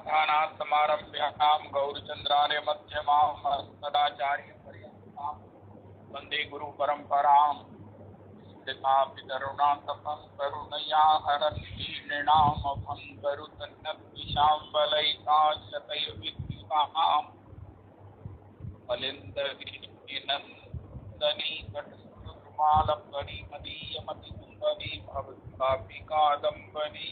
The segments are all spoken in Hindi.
लक्ष्मीनाथसमारम्भ्यां गौरचन्द्रार्य मध्यमाम् अस्मदाचार्यपर्यन्तां वन्दे गुरुपरम्पराम्। पितरुणान्तपं करुणया हरन्तीर्णामभं करुतन्नद्विषां फलैकाशतैर्विद्युताम् फलिन्दविनन्दनी कटस्फुटमालपरिमदीयमतिसुन्दरी भवत्कापि कादम्बरी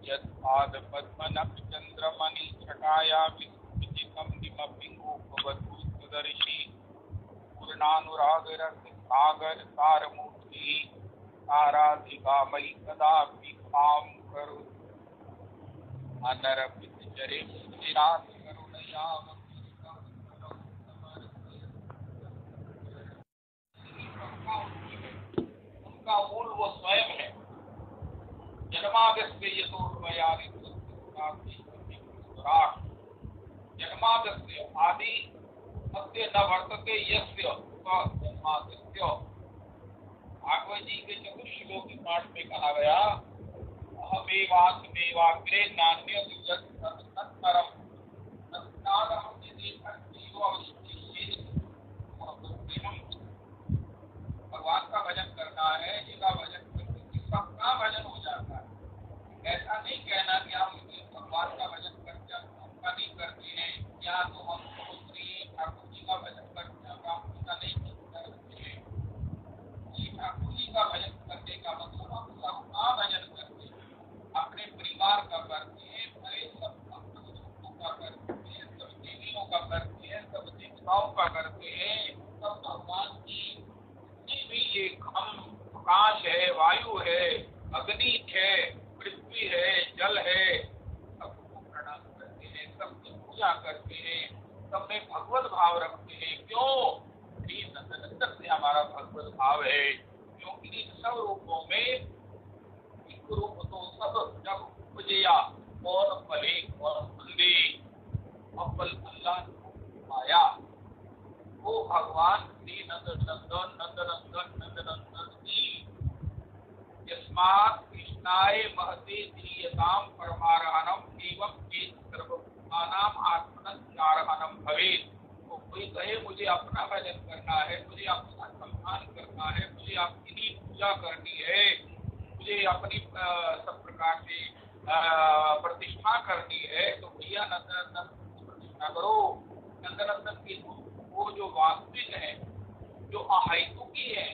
यत्पादपद्मनखचन्द्रमणि छटाया विस्फुटितं किमपि गोपवधू सुदर्शी पूर्णानुरागरससागर सारमूर्ति आराधिका मयि कदापि मां करोतु अनरपितचरे चिरात् करुणया उनका मूल वो स्वयं है। जन्मादस्य यतोर्वयानि जन्मादस्य आदि मध्य न वर्तते यस्य जन्मादस्य। भागवत जी के चतुर्श्लोकी पाठ में कहा गया अहमेवास्मेवाग्रे नान्यत् यत् तत्परम् तत्कालम् यदि भक्तियो अवशिष्यते। भगवान का भजन करना है, जिसका भजन करने से सबका भजन हो जाता है। ऐसा नहीं कहना कि हम भगवान का भजन करते हैं सबका नहीं करते हैं, या तो हम श्री ठाकुर जी का भजन करते हैं राम जी का नहीं करते हैं। श्री ठाकुर जी का भजन करने का मतलब हम सबका भजन करते हैं, अपने परिवार का करते हैं, बड़े सब भक्तों का करते हैं, सब देवियों का करते हैं, सब देवताओं का करते हैं, सब भगवान की भी ये हम आकाश है, वायु है, अग्नि है, पृथ्वी है, जल है, सबको प्रणाम करते हैं, सबकी पूजा करते हैं, सब में भगवत भाव रखते हैं। क्यों? नंदन से हमारा भगवत भाव है, क्योंकि इन सब रूपों में एक रूप तो सब जब उपजया कौन फले कौन फंदे अव्वल अल्लाह आया वो भगवान श्री नंदनंदन जी यस्मात् कृष्णाय महते धीयतां परमारहणम् एवं चेत् सर्वभूतानां आत्मनस्यारहणं भवेत्। तो कोई कहे मुझे अपना भजन करना है, मुझे अपना सम्मान करना है, मुझे अपनी पूजा करनी है, मुझे अपनी सब प्रकार से प्रतिष्ठा करनी है, तो भैया नंदनंदन की प्रतिष्ठा करो। नंदनंदन की वो जो वास्तविक है, जो अहेतुकी है,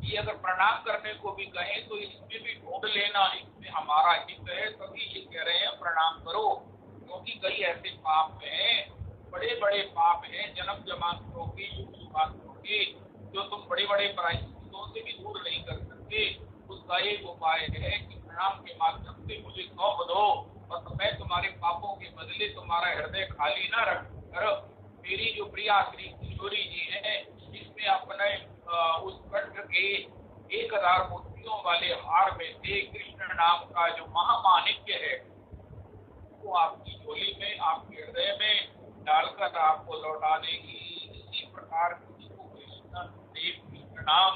ये अगर प्रणाम करने को भी कहें तो इसमें भी ढूंढ लेना, इसमें हमारा हित है, तभी ये कह रहे हैं प्रणाम करो। क्योंकि कई ऐसे पाप हैं, बड़े बड़े पाप हैं, जन्म जमानों के, युग युगांतरों के, जो तुम बड़े बड़े प्रायश्चितों से भी दूर नहीं कर सकते। उसका एक उपाय है कि प्रणाम के माध्यम से मुझे सौंप दो और मैं तुम्हारे पापों के बदले तुम्हारा हृदय खाली न रख कर मेरी जो प्रिया श्री किशोरी जी है, इसमें अपने उस कंठ के 1000 मोतियों वाले हार में से कृष्ण नाम का जो महामाणिक्य है वो आपकी झोली में, आपके हृदय में डालकर आपको लौटा देगी। इसी प्रकार को कृष्ण देव, कृष्ण नाम,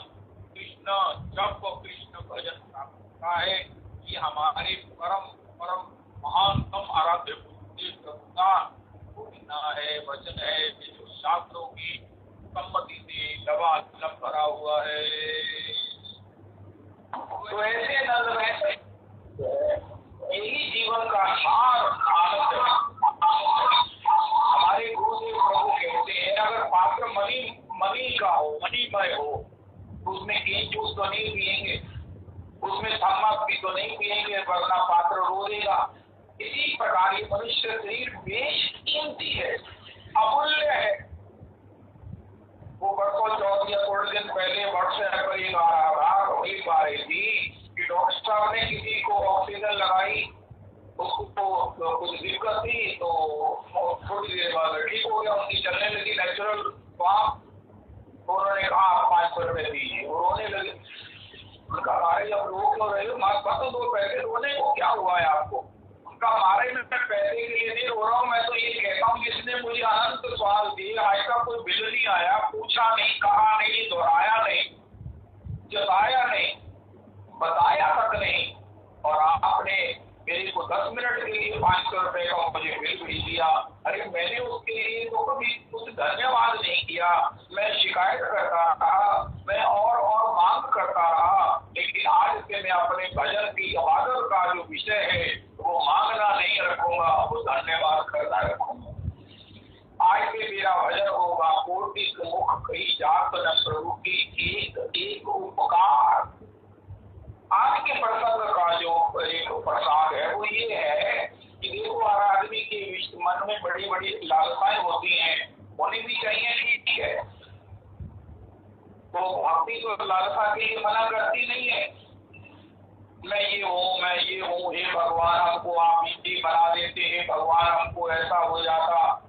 कृष्ण जप, कृष्ण भजन प्राप्त होता है। ये हमारे परम परम महानतम आराध्य प्रभु का घोषणा है, वचन है, जो शास्त्रों की सम्मति से लबालब भरा हुआ है। तो ऐसे नंद में यही जीवन का सार आनंद है। हमारे गुरुदेव प्रभु कहते हैं अगर पात्र मणि का हो, मणिमय हो, तो उसमें एक जूस तो नहीं पिएंगे, उसमें थम्मा भी तो नहीं पिएंगे, वरना पात्र रो देगा। इसी प्रकार ये मनुष्य शरीर बेशकीमती है, अमूल्य है। वो बरसों 14 या 16 दिन पहले व्हाट्सएप पर एक आ रही थी कि डॉक्टर साहब ने किसी को ऑक्सीजन लगाई, उसको कुछ दिक्कत थी, तो थोड़ी देर बाद ठीक हो गया, उनकी चलने लगी नेचुरल स्वास्थ्य। उन्होंने कहा 500 रुपए दीजिए, वो रोने लगे। उनका भाई जब रो क्यों रहे हो, बता दो पैसे, रोने को क्या हुआ है आपको? उनका मारे में मैं पैसे के लिए नहीं रो रहा हूँ, मैं तो ये कहता हूँ जिसने मुझे अनंत सवाल दिए, आज का कोई बिल नहीं आया, पूछा नहीं, कहा नहीं, दोहराया नहीं, जताया नहीं, बताया तक नहीं, और आपने मेरे को 10 मिनट के लिए 500 रुपए का मुझे बिल भेज दिया। अरे मैंने उसके लिए तो कभी कुछ धन्यवाद नहीं किया, मैं शिकायत करता रहा, मैं और मांग करता रहा, लेकिन आज से मैं अपने भजन की इबादत का जो विषय है वो मांगना नहीं रखूंगा, वो धन्यवाद करना रखूंगा। आज से मेरा भजन होगा कोटि मुख कही जात न प्रभु की एक एक उपकार। आज के प्रसंग का जो एक प्रसाद है वो ये है कि देखो हर आदमी के मन में बड़ी बड़ी लालसाएं होती हैं, होनी भी चाहिए, ठीक है। तो भक्ति तो लालसा के लिए मना करती नहीं है, मैं ये हूँ, हे भगवान हमको आप ये बना देते, हे भगवान हमको ऐसा हो जाता।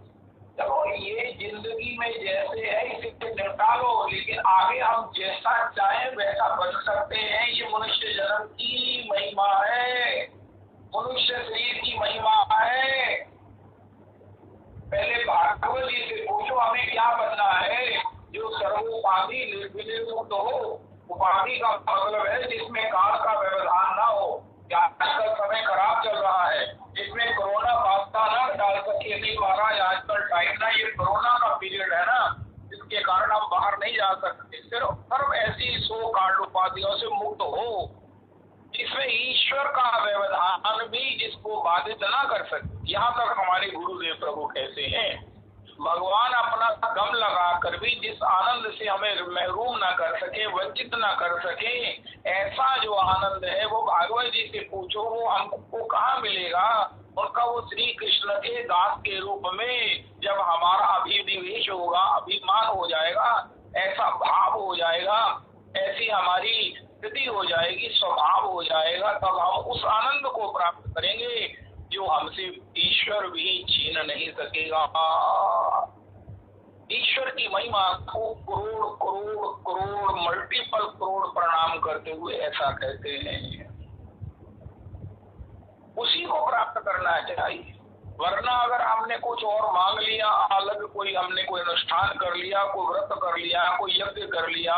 चलो ये जिंदगी में जैसे है इसे निपटा लो, लेकिन आगे हम जैसा चाहें वैसा बन सकते हैं। ये मनुष्य जन्म की महिमा है, मनुष्य शरीर की महिमा है। पहले भागवत जी से पूछो हमें क्या बनना है, जो सर्वोपाधि निर्विनिर्मुक्त हो। उपाधि का मतलब है जिसमें काल का व्यवधान ना हो। आजकल समय खराब चल रहा है, जिसमें कोरोना बाधा ना डाल सके, नहीं महाराज आजकल टाइम ना, ये कोरोना का पीरियड है ना, जिसके कारण हम बाहर नहीं जा सकते। सिर्फ ऐसी 100 कार्ड उपाधियों से मुक्त हो जिसमें ईश्वर का व्यवधान भी जिसको बाधित ना कर सके। यहाँ तक हमारे गुरुदेव प्रभु कहते हैं भगवान अपना दम लगा कर भी जिस आनंद से हमें महरूम ना कर सके, वंचित ना कर सके, ऐसा जो आनंद है वो भागवत जी से पूछो वो हमको कहाँ मिलेगा। उनका वो श्री कृष्ण के दास के रूप में जब हमारा अभिनिवेश होगा, अभिमान हो जाएगा, ऐसा भाव हो जाएगा, ऐसी हमारी स्थिति हो जाएगी, स्वभाव हो जाएगा, तब हम उस आनंद को प्राप्त करेंगे जो हमसे ईश्वर भी छीन नहीं सकेगा। ईश्वर की महिमा को करोड़ करोड़ करोड़ मल्टीपल करोड़ प्रणाम करते हुए ऐसा कहते हैं, उसी को प्राप्त करना चाहिए। वरना अगर हमने कुछ और मांग लिया, अलग कोई हमने कोई अनुष्ठान कर लिया, कोई व्रत कर लिया, कोई यज्ञ कर लिया,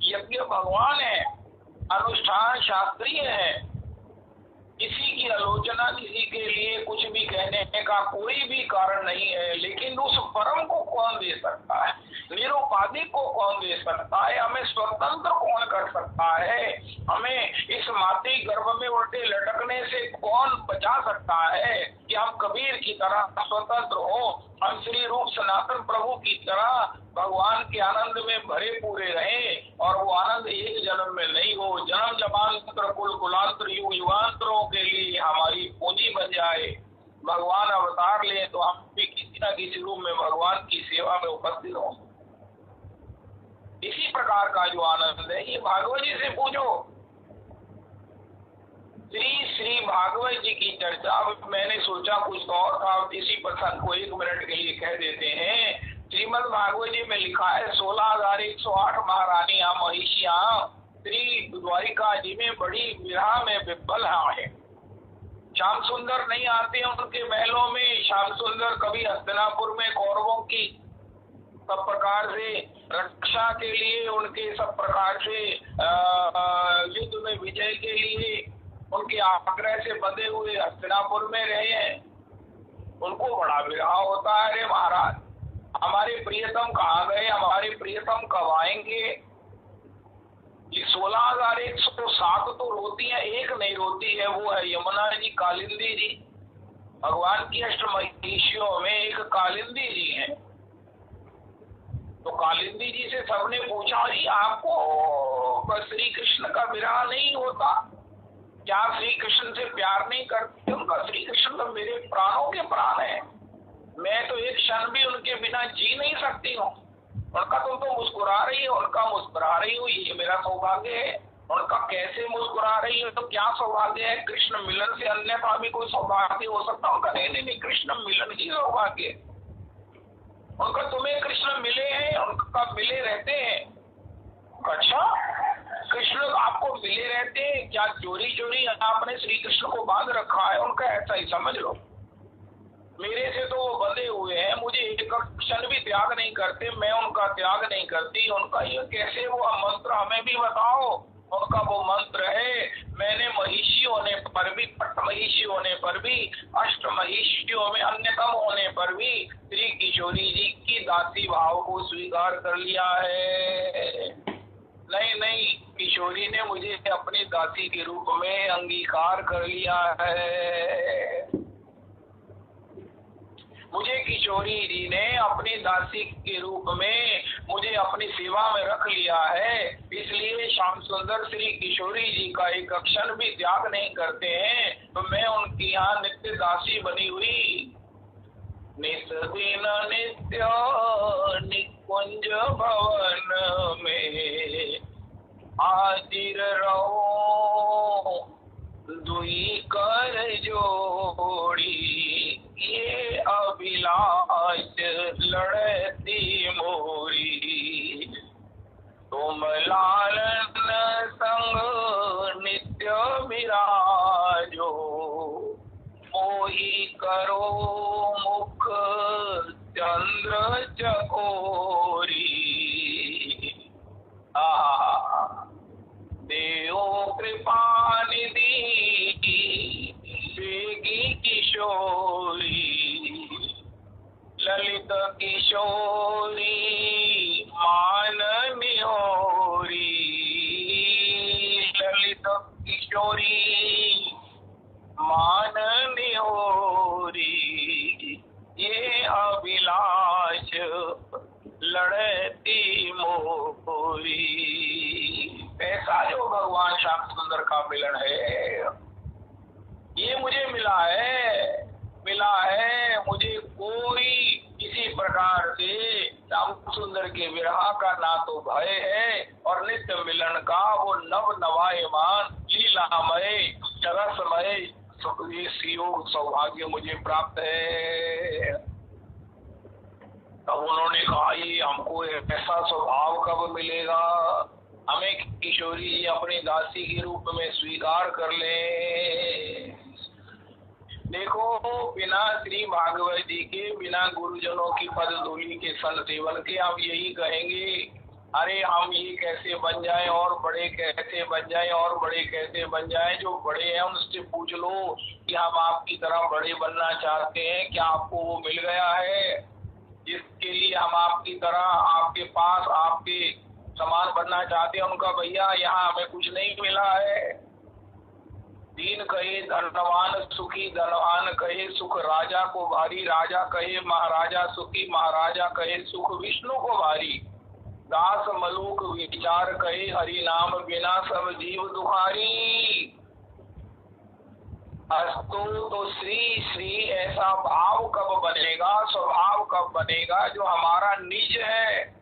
यज्ञ भगवान है, अनुष्ठान शास्त्रीय है, किसी की आलोचना, किसी के लिए कुछ भी कहने का कोई भी कारण नहीं है। लेकिन उस परम को कौन दे सकता है, निरुपाधिक को कौन दे सकता है, हमें स्वतंत्र कौन कर सकता है, हमें इस मातृ गर्भ में उल्टे लटकने से कौन बचा सकता है कि हम कबीर की तरह स्वतंत्र हो, हम श्री रूप सनातन प्रभु की तरह भगवान के आनंद में भरे पूरे रहें। और वो आनंद एक जन्म में नहीं हो, जन्म जन्मांतर कुल कुलांतर युग युगांतरों के लिए हमारी पूंजी बन जाए। भगवान अवतार ले तो हम भी किसी न किसी रूप में भगवान की सेवा में उपस्थित हों। इसी प्रकार का जो आनंद है ये भागवत जी से पूछो। श्री भागवत जी की चर्चा मैंने सोचा कुछ और था, इसी प्रसंग को 1 मिनट के लिए कह देते हैं। श्रीमद् भागवत जी में लिखा है 16,108 महारानियां महिषियां श्री द्वारिका जी में बड़ी विरह में विह्वल है। श्याम सुंदर नहीं आते उनके महलों में। श्याम सुंदर कभी हस्तिनापुर में कौरवों की सब प्रकार से रक्षा के लिए, उनके सब प्रकार से युद्ध में विजय के लिए उनके आग्रह से बंधे हुए हस्तिनापुर में रहे हैं। उनको बड़ा विरह होता है, अरे महाराज हमारे प्रियतम कहाँ गए, हमारे प्रियतम कब आएंगे। ये 16,107 तो रोती है, एक नहीं रोती है, वो है यमुना जी, कालिंदी जी। भगवान की अष्टमहिषियों में एक कालिंदी जी है। तो कालिंदी जी से सबने पूछा जी आपको श्री कृष्ण का विरह नहीं होता क्या, श्री कृष्ण से प्यार नहीं करते। उनका श्री कृष्ण तो मेरे प्राणों के प्राण है, मैं तो एक क्षण भी उनके बिना जी नहीं सकती हूँ। उनका तुम तो मुस्कुरा रही हो, उनका मुस्कुरा रही हो, ये मेरा सौभाग्य है। उनका कैसे मुस्कुरा रही हो तो क्या सौभाग्य है, कृष्ण मिलन से अन्यथा भी कोई सौभाग्य हो सकता है। उनका नहीं, कृष्ण मिलन ही सौभाग्य। उनका तुम्हें कृष्ण मिले हैं, उनका मिले रहते हैं। अच्छा, कृष्ण आपको मिले रहते हैं क्या, चोरी चोरी आपने श्री कृष्ण को बांध रखा है उनका, ऐसा ही समझ लो। मेरे से तो वो बंधे हुए हैं, मुझे एक क्षण भी त्याग नहीं करते, मैं उनका त्याग नहीं करती। उनका ये कैसे वो मंत्र हमें भी बताओ। उनका वो मंत्र है, मैंने महिषी होने पर भी, पट महिषी होने पर भी, अष्टमहिषियों में अन्यतम होने पर भी श्री किशोरी जी की दासी भाव को स्वीकार कर लिया है। नहीं नहीं, किशोरी ने मुझे अपनी दासी के रूप में अंगीकार कर लिया है। मुझे किशोरी जी ने अपनी दासी के रूप में मुझे अपनी सेवा में रख लिया है। इसलिए श्याम सुंदर श्री किशोरी जी का एक क्षण भी त्याग नहीं करते हैं। तो मैं उनकी यहाँ नित्य दासी बनी हुई, नित दिन नित्य निकुंज भवन में हाजिर रहो दुई कर जोड़ी, ये अभिलाष लड़ती मोरी, तुम लालन संग नित्य विराजो, मोही करो मुख चंद्र चकोरी। देव कृपा निधि वेगी किशोरी, ललित किशोरी मान निहोरी, ललित किशोरी मान निहोरी, ये अभिलाष लड़ती मोरी। ऐसा जो भगवान श्याम सुंदर का मिलन है, ये मुझे मिला है। मुझे कोई किसी प्रकार से श्याम सुंदर के विरह का ना तो भय है और नित्य मिलन का वो नव नवायमान लीलामय चरसमय योग सौभाग्य मुझे प्राप्त है। तब उन्होंने कहा, ये हमको ऐसा स्वभाव कब मिलेगा, हमें किशोरी जी अपनी दासी के रूप में स्वीकार कर ले। देखो, बिना श्री भागवत जी के, बिना गुरुजनों की पद धूलि के सन सेवन के हम यही कहेंगे, अरे हम ये कैसे बन जाएं और बड़े कैसे बन जाएं और बड़े कैसे बन जाएं। जो बड़े हैं उनसे पूछ लो कि हम आपकी तरह बड़े बनना चाहते हैं, क्या आपको वो मिल गया है जिसके लिए हम आपकी तरह आपके पास आपके समान बनना चाहते हैं। उनका भैया यहाँ हमें कुछ नहीं मिला है। दीन कहे धनवान सुखी, धनवान कहे सुख राजा को भारी, राजा कहे महाराजा सुखी, महाराजा कहे सुख विष्णु को भारी, दास मलूक विचार कहे हरि नाम बिना सब जीव दुखारी। अस्तु तो श्री श्री ऐसा भाव कब बनेगा, स्वभाव कब बनेगा जो हमारा निज है,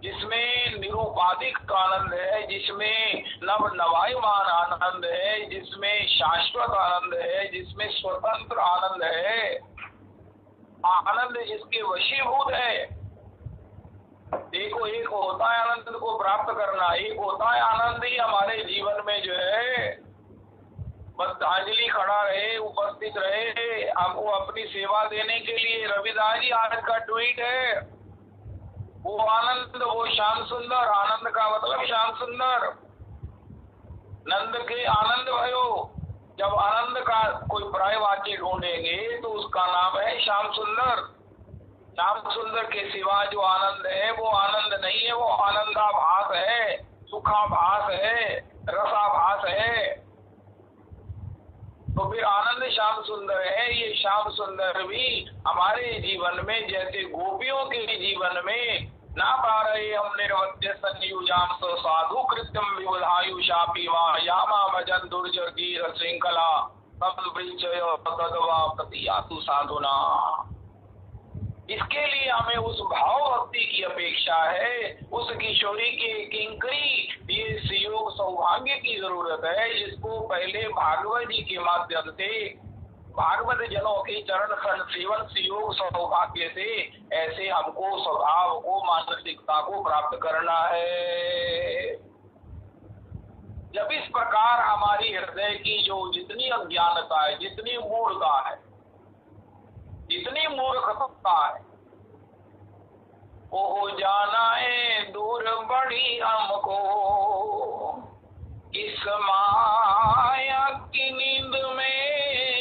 जिसमें निरुपाधिक आनंद है, जिसमें नव नवायमान आनंद है, जिसमें शाश्वत आनंद है, जिसमें स्वतंत्र आनंद है, आनंद जिसके वशीभूत है। देखो, एक होता है आनंद को प्राप्त करना, एक होता है आनंद ही हमारे जीवन में जो है श्रद्धांजलि खड़ा रहे, उपस्थित रहे, हमको अपनी सेवा देने के लिए। रविदास जी आज का ट्वीट है, वो आनंद, वो श्याम सुंदर, आनंद का मतलब श्याम सुंदर। नंद के आनंद भयो, जब आनंद का कोई पर्यायवाची ढूंढेंगे तो उसका नाम है श्याम सुंदर। श्याम सुंदर के सिवा जो आनंद है वो आनंद नहीं है, वो आनंदाभास है, सुखाभास है, रसाभास है। तो फिर आनंद श्याम सुंदर है। ये श्याम सुंदर भी हमारे जीवन में जैसे गोपियों के जीवन में ना पा रहे हम निर्वत्य संयुजाम साधु कृत्यम विबुधायुषापि वा यामा भजन दुर्जगीर श्रृंखला तदवा प्रतियातु साधुना। इसके लिए हमें उस भाव भक्ति की अपेक्षा है, उस किशोरी के किंकरी ये संयोग सौभाग्य की जरूरत है, जिसको पहले भागवत जी के माध्यम से भागवत जनों के चरण सेवन संयोग सौभाग्य से ऐसे हमको स्वभाव को, मानसिकता को प्राप्त करना है। जब इस प्रकार हमारी हृदय की जो जितनी अज्ञानता है, जितनी मूढ़ता है, जितनी मूर्खता है, वो जाना है दूर बड़ी हमको, इस माया की नींद में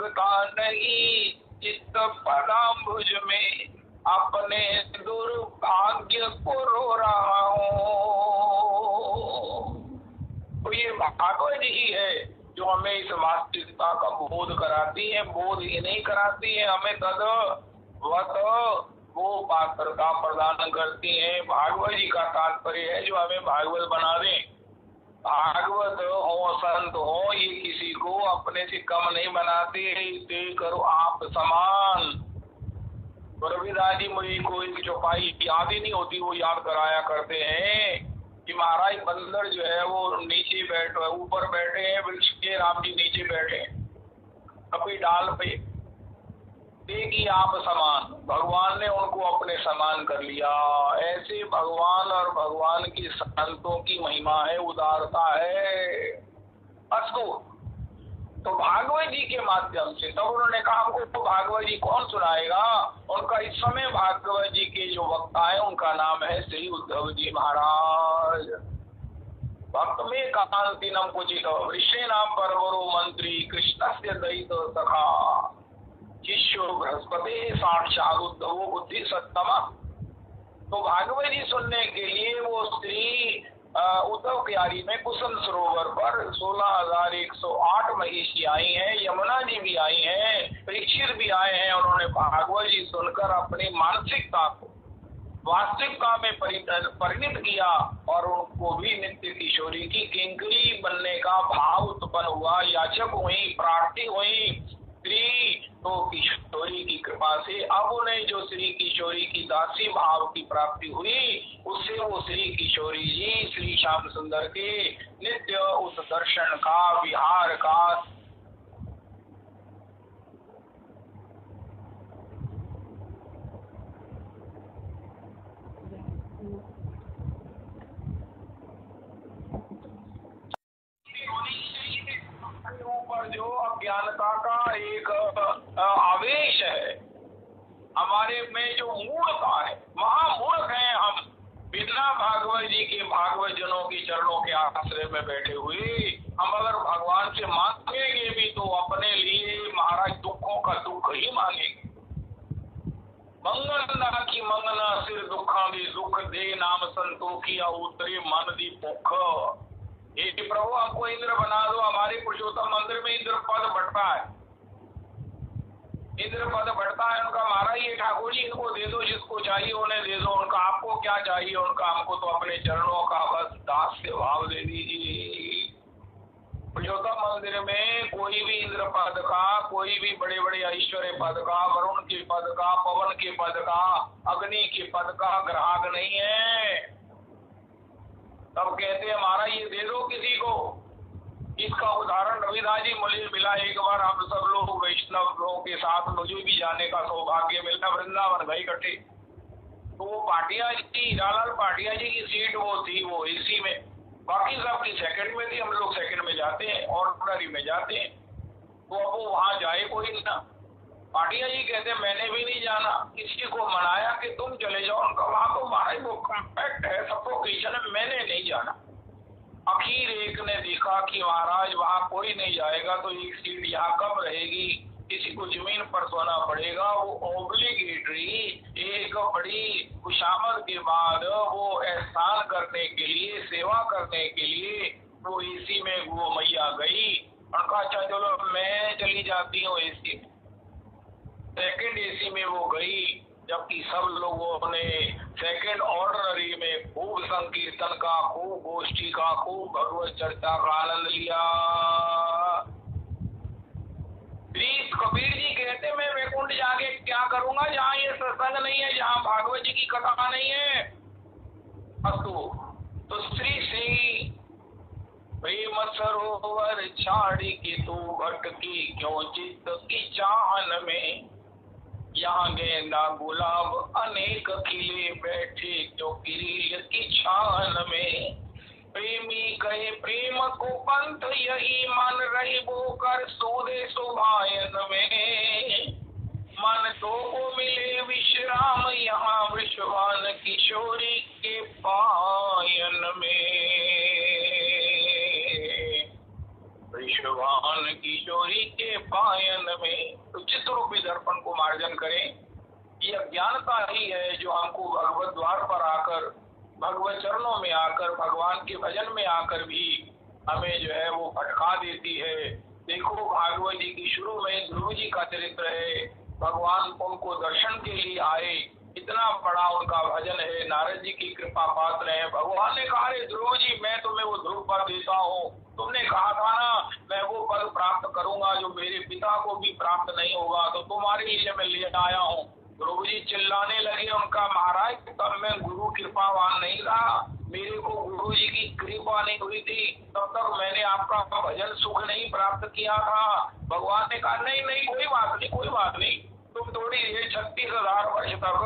लगता नहीं, चित्त पदाम्बुज में अपने दुर्भाग्य को रो रहा हूँ। तो ये भागवत ही है जो हमें इस वास्तविकता का बोध कराती है। बोध ही नहीं कराती है, हमें तदवत वो पात्रता प्रदान करती है। भागवत जी का तात्पर्य है जो हमें भागवत बना दें। भागवत हो, संत हो, ये किसी को अपने से कम नहीं बनाते। इसे करो आप समान। रविदास जी मुझे कोई चौपाई याद ही नहीं होती, वो याद कराया करते हैं कि महाराज बंदर जो है वो नीचे बैठे, ऊपर बैठे हैं वृक्ष के, राम जी नीचे बैठे हैं कभी डाल पे। देखिए आप समान, भगवान ने उनको अपने समान कर लिया। ऐसे भगवान और भगवान की संतों की महिमा है, उदारता है। अस्तु, तो भागवत जी के माध्यम से तब उन्होंने कहा हमको तो भागवत जी कौन सुनाएगा। उनका इस समय भागवत जी के जो वक्ता है उनका नाम है श्री उद्धव जी महाराज। भक्त में कांतिनम कुचित वृषे नाम परवरो मंत्री कृष्ण से दयित सखा शिष्यो बृहस्पति साक्षात उद्धवो बुद्धि सत्तमा। तो भागवत जी सुनने के लिए वो श्री उद्धव क्यारी में कुसुम सरोवर पर 16,108 महिषी आई हैं, यमुना जी भी आई हैं, परीक्षित भी आए हैं। उन्होंने भागवत जी सुनकर अपनी मानसिकता को वास्तविकता में परिणित किया और उनको भी नित्य किशोरी की किंकरी बनने का भाव उत्पन्न हुआ। याचक हुई, प्रार्थी हुई श्री तो किशोरी की कृपा से अब उन्हें जो श्री किशोरी की दासी भाव की प्राप्ति हुई, उससे वो श्री किशोरी जी श्री श्याम सुंदर के नित्य उस दर्शन का, विहार का ऊपर जो अज्ञानता का एक आवेश है, हमारे में जो मूढ़ता है, महामूर्ख हैं हम। बिना भागवत जी के, भागवत जनों के चरणों के आश्रय में बैठे हुए हम अगर भगवान से मांगेंगे भी तो अपने लिए महाराज दुखों का दुख ही मांगेंगे। मंगलना की मंगना सिर दुखा भी दुख दे, नाम संतोखी उतरे मन दी भूख। ये प्रभु हमको इंद्र बना दो। हमारे पुरुषोत्तम मंदिर में इंद्र पद बढ़ता है, इंद्र पद बढ़ता है उनका। महाराज ये ठाकुर जी इनको दे दो, जिसको चाहिए उन्हें दे दो। उनका आपको क्या चाहिए उनका, हमको तो अपने चरणों का बस दास के भाव दे दीजिए। पुरुषोत्तम मंदिर में कोई भी इंद्र पद का, कोई भी बड़े बड़े ऐश्वर्य पद का, वरुण के पद का, पवन के पद का, अग्नि के पद का ग्राहक नहीं है। तब कहते हैं महाराज ये दे दो किसी को। इसका उदाहरण रविदास जी मुझे मिला एक बार। हम सब लोग वैष्णव लोगों के साथ मुझे भी जाने का सौभाग्य मिला, वृंदावन गए इकट्ठे। तो वो पाटिया जी, हीरालाल पाटिया जी की सीट वो थी, वो एसी में, बाकी सब की सेकंड में थी। हम लोग सेकंड में जाते हैं, ऑर्डिनरी में जाते हैं। तो अब वो वहां जाए कोई ना। पाटिया जी कहते मैंने भी नहीं जाना, किसी को मनाया कि तुम चले जाओ। उनका वहां तो महाराज वो कॉम्पैक्ट है, सफोकेशन है, मैंने नहीं जाना। आखिर एक ने देखा कि महाराज वहां कोई नहीं जाएगा तो एक सीट यहाँ कम रहेगी, किसी को जमीन पर सोना पड़ेगा। वो ऑब्लिगेटरी एक बड़ी खुशामद के बाद वो एहसान करने के लिए, सेवा करने के लिए वो एसी में वो मैया गई। उनका अच्छा चलो मैं चली जाती हूँ एसी में। सेकंड एसी में वो गई, जबकि सब लोगों ने सेकंड ऑर्डिनरी में खूब संकीर्तन का, खूब गोष्ठी का, खूब भगवत चर्चा का आनंद लिया। कबीर जी कहते मैं वैकुंठ जाके क्या करूंगा जहाँ ये सत्संग नहीं है, जहाँ भागवत जी की कथा नहीं है। अस्तु, तो श्री प्रेम सरोवर छाड़ी के तू भटकी क्यों चित्त की चाहन में, यहाँ गेंदा गुलाब अनेक खिले बैठे क्यों किरील की छान में। प्रेमी कहे प्रेम को पंथ यही मन रही वो कर सूदे सुभायन में। मन तो को मिले विश्राम यहाँ विश्वान किशोरी के पायन में। भान किशोरी के पायन में। तो चित्त रूपी दर्पण को मार्जन करें। ये अज्ञानता ही है जो हमको भगवत द्वार पर आकर, भगवत चरणों में आकर, भगवान के भजन में आकर भी हमें जो है वो भटका देती है। देखो भागवत जी की शुरू में ध्रुव जी का चरित्र है। भगवान उनको दर्शन के लिए आए, इतना बड़ा उनका भजन है, नारद जी की कृपा पात्र है। भगवान ने कहा, अरे ध्रुव जी मैं तुम्हें वो ध्रुव पद देता हूँ, तुमने कहा था ना मैं वो पद प्राप्त करूंगा जो मेरे पिता को भी प्राप्त नहीं होगा, तो तुम्हारे लिए मैं ले आया हूँ। ध्रुव जी चिल्लाने लगे, उनका महाराज तब मैं गुरु कृपावान नहीं रहा, मेरे को गुरु जी की कृपा नहीं हुई थी, तब तक मैंने आपका भजन सुख नहीं प्राप्त किया था। भगवान ने कहा नहीं नहीं कोई बात नहीं, कोई बात नहीं, तुम थोड़ी ये 36,000 वर्ष तक,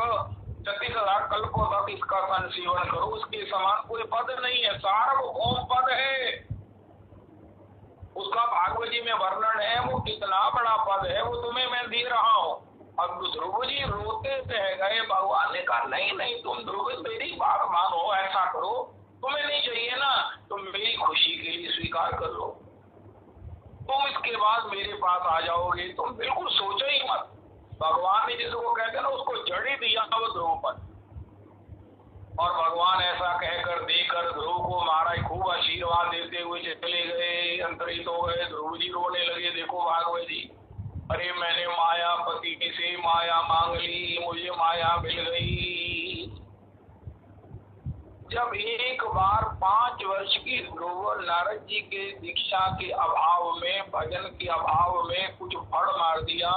36,000 कल्पों तक इसका संसेवन करो, उसके समान कोई पद नहीं है, सार्वभौम पद है। उसका भागवत जी में वर्णन है, वो कितना बड़ा पद है, वो तुम्हें मैं दे रहा हूँ। अब ध्रुव जी रोते रह गए। भगवान ने कहा नहीं नहीं तुम ध्रुव मेरी बात मानो, ऐसा करो, तुम्हें नहीं चाहिए ना, तुम मेरी खुशी के लिए स्वीकार कर लो, तुम इसके बाद मेरे पास आ जाओगे, तुम बिल्कुल सोचो ही मत। भगवान ने जिसको कहते हैं ना उसको जड़ ही दिया वो ध्रुव पर। और भगवान ऐसा कहकर देकर ध्रुव को महाराज खूब आशीर्वाद देते हुए चले गए, अंतरित हो गए। ध्रुव जी रोने लगे। देखो भागवत जी, अरे मैंने मायापति से माया मांग ली, मुझे माया मिल गई। जब एक बार 5 वर्ष की ध्रुव नारद जी के दीक्षा के अभाव में, भजन के अभाव में कुछ फड़ मार दिया,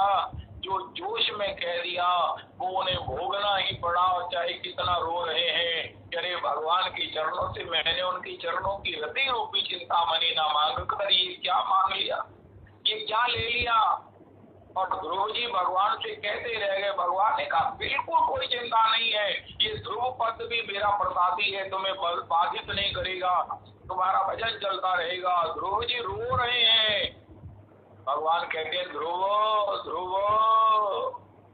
जो जोश में कह दिया, वो उन्हें भोगना ही पड़ा, चाहे कितना रो रहे हैं। अरे भगवान के चरणों से मैंने उनकी चरणों की रति रूपी चिंतामणि ना मांग कर ये क्या मांग लिया, ये क्या ले लिया। और ध्रुव जी भगवान से कहते रह गए। भगवान ने कहा बिल्कुल कोई चिंता नहीं है, ये ध्रुव पद भी मेरा प्रसादी है, तुम्हें बाधित नहीं करेगा, तुम्हारा भजन चलता रहेगा। ध्रुव जी रो रहे हैं। भगवान कहते हैं ध्रुव ध्रुव,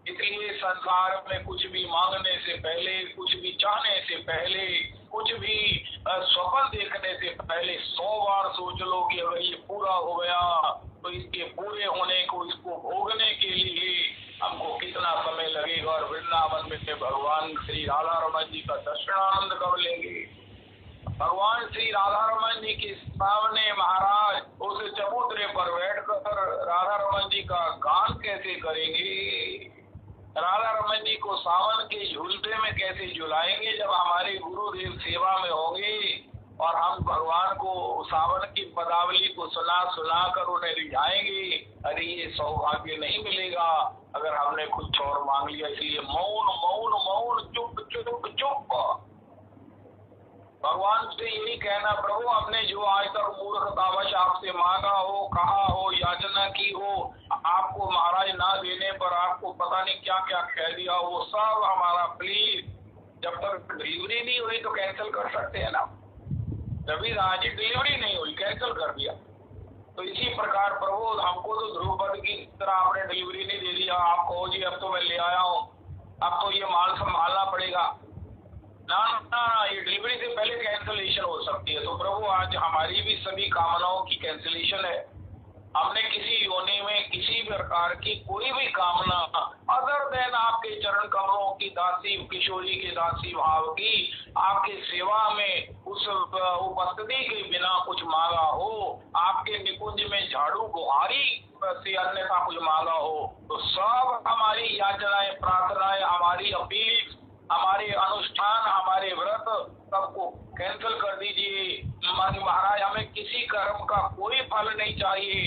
इसलिए संसार में कुछ भी मांगने से पहले, कुछ भी चाहने से पहले, कुछ भी स्वप्न देखने से पहले 100 बार सोच लो कि अगर ये पूरा हो गया तो इसके पूरे होने को, इसको भोगने के लिए हमको कितना समय लगेगा, और वृंदावन में भगवान श्री राधा रमन जी का दर्शनानंद कब लेंगे। भगवान श्री राधा रमन जी के सामने महाराज उस चबूतरे पर बैठकर राधा रमन जी का गान कैसे करेंगे, राधा रमन जी को सावन के झूले में कैसे झुलाएंगे जब हमारे गुरुदेव सेवा में होंगे, और हम भगवान को सावन की पदावली को सुना सुना कर उन्हें रिझाएंगे। अरे ये सौभाग्य नहीं मिलेगा अगर हमने कुछ और मांग लिया। इसलिए मौन मौन मौन, चुप चुप चुप। भगवान से यही कहना, प्रभु आपने जो आज तक मूर्खतावश आपसे मांगा हो, कहा हो, याचना की हो, आपको महाराज ना देने पर आपको पता नहीं क्या क्या कह दिया, वो सब हमारा प्लीज, जब तक डिलीवरी नहीं हुई तो कैंसिल कर सकते हैं ना। जब आज डिलीवरी नहीं हुई कैंसिल कर दिया, तो इसी प्रकार प्रभु हमको तो ध्रुव पद की तरह आपने डिलीवरी नहीं दे दिया। आप कहो जी अब तो मैं ले आया हूँ, अब तो ये माल संभालना पड़ेगा, ना ना ये डिलीवरी से पहले कैंसिलेशन हो सकती है। तो प्रभु आज हमारी भी सभी कामनाओं की कैंसिलेशन है। हमने किसी योनि में किसी प्रकार की कोई भी कामना अदर देन आपके चरण कमलों की दासी, किशोरी के दासी भाव की, आपके सेवा में उस उपस्थिति के बिना कुछ मांगा हो, आपके निकुंज में झाड़ू बुहारी से अन्यथा कुछ मांगा हो, तो सब हमारी याचनाएं, प्रार्थनाएं, हमारी अपील, हमारे अनुष्ठान, हमारे व्रत सबको कैंसिल कर दीजिए। महाराज हमें किसी कर्म का कोई फल नहीं चाहिए,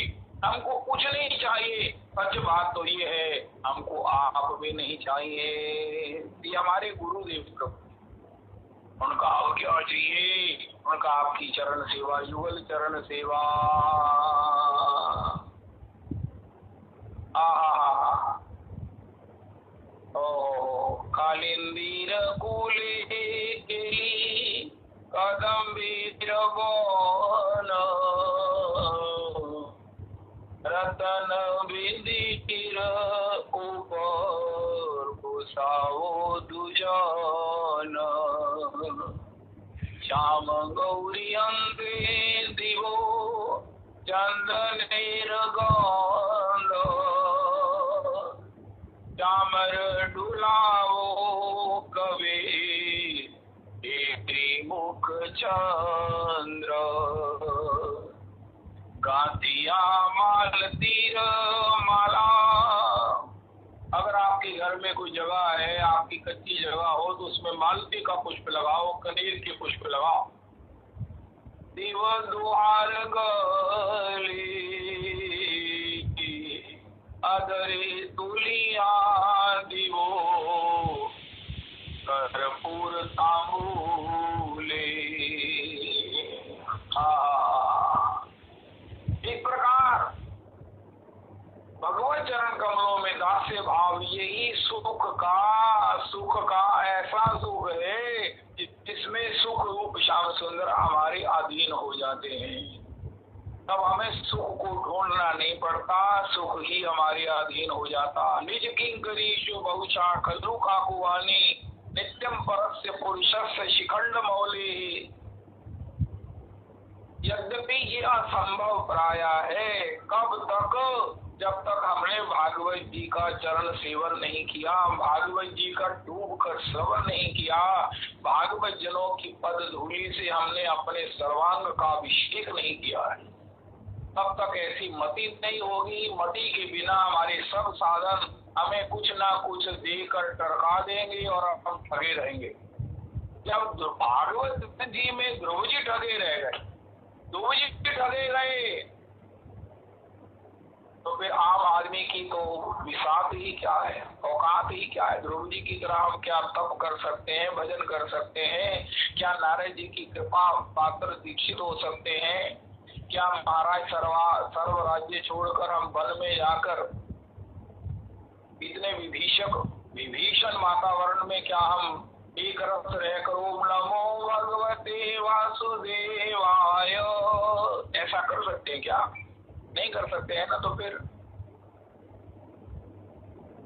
हमको कुछ नहीं चाहिए। सच बात तो ये है हमको आप भी नहीं चाहिए। ये हमारे गुरुदेव प्रभु, उनका अब क्या चाहिए, उनका आपकी चरण सेवा, युगल चरण सेवा। कालिंदीर कुले केली कदम्बीर बोन, रतन बिंदीर ऊपर कुसाओ दुजान, श्याम गौरी अंगे दिवो चंदने लाल तीर माला। अगर आपके घर में कोई जगह है, आपकी कच्ची जगह हो, तो उसमें मालती का पुष्प लगाओ, कनेर के पुष्प लगाओ। दिव दुआर गली अदरे तुलिया दिवो कर्पूर तांबूले। इस प्रकार भगवत चरण कमलों में दास्य भाव, यही सुख का ऐसा सुख है जिसमें सुख रूप श्याम सुंदर हमारे अधीन हो जाते हैं। तब हमें सुख को ढूंढना नहीं पड़ता, सुख ही हमारे अधीन हो जाता। निज किंकरी जो बहुशा खलु काकुवानी नित्यम परस्य पुरुषस्य शिखंड मौले। यद्यपि ये असंभव प्राय है, कब तक? जब तक हमने भागवत जी का चरण सेवन नहीं किया, भागवत जी का डूब कर श्रवण नहीं किया, भागवत जनों की पद धूलि से हमने अपने सर्वांग का अभिषेक नहीं किया है, तब तक ऐसी मति नहीं होगी। मति के बिना हमारे सब साधन हमें कुछ ना कुछ देकर टरका देंगे और हम ठगे रहेंगे। जब भागवत जी में ध्रुव जी ठगे रह गए, ध्रुव जी ठगे गए, तो फिर आम आदमी की तो विसात ही क्या है, औकात ही क्या है। ध्रुव जी की तरह हम क्या तप कर सकते हैं, भजन कर सकते हैं? क्या नारद जी की कृपा पात्र दीक्षित हो सकते हैं? क्या महाराज सर्व राज्य छोड़कर हम वन में जाकर इतने विभीषण वातावरण में क्या हम एक रस रहकर ओम नमो भगवते वासुदेवाय ऐसा कर सकते हैं? क्या नहीं कर सकते हैं ना। तो फिर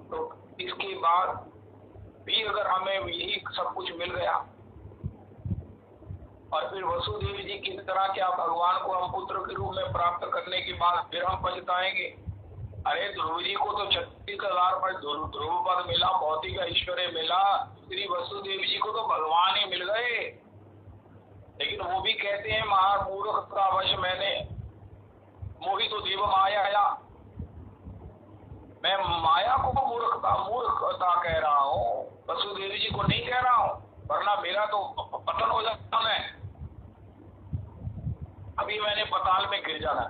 तो इसके बाद भी अगर हमें यही सब कुछ मिल गया और फिर वसुदेव जी की तरह क्या भगवान को हम पुत्र के रूप में प्राप्त करने के बाद फिर हम पछताएंगे? अरे ध्रुव जी को तो 36,000 पर ध्रुव पद मिला, भौतिक ऐश्वर्य मिला, श्री वसुदेव जी को तो भगवान ही मिल गए। लेकिन वो भी कहते हैं महामूर्खता वश मैंने मोही तो देव माया, मैं माया को मूर्खता कह रहा हूँ, वसुदेव जी को नहीं कह रहा हूँ, वरना मेरा तो पतन हो जाता है, अभी मैंने पताल में गिर जाना।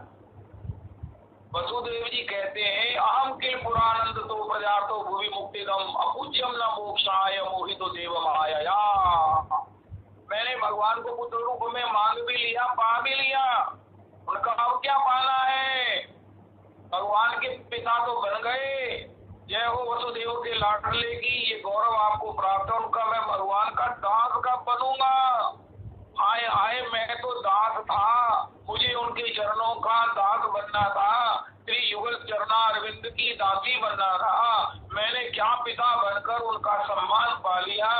वसुदेव जी कहते हैं अहम किल पुरानंद तो पदार्थो भूवि मुक्तिदम अपूज्यम न मोक्षाय मोहि तो देव माया। मैंने भगवान को पुत्र रूप में मांग भी लिया, पा भी लिया, उनका अब क्या पाना है? भगवान के पिता तो बन गए। जय हो वसुदेव के लाडले की, ये गौरव आपको प्राप्त है। उनका मैं भगवान का दास कब बनूंगा? आए आए, मैं तो दास था, मुझे उनके चरणों का दास बनना था, श्री युगल चरणारविंद की दासी बनना था। मैंने क्या पिता बनकर उनका सम्मान पा लिया,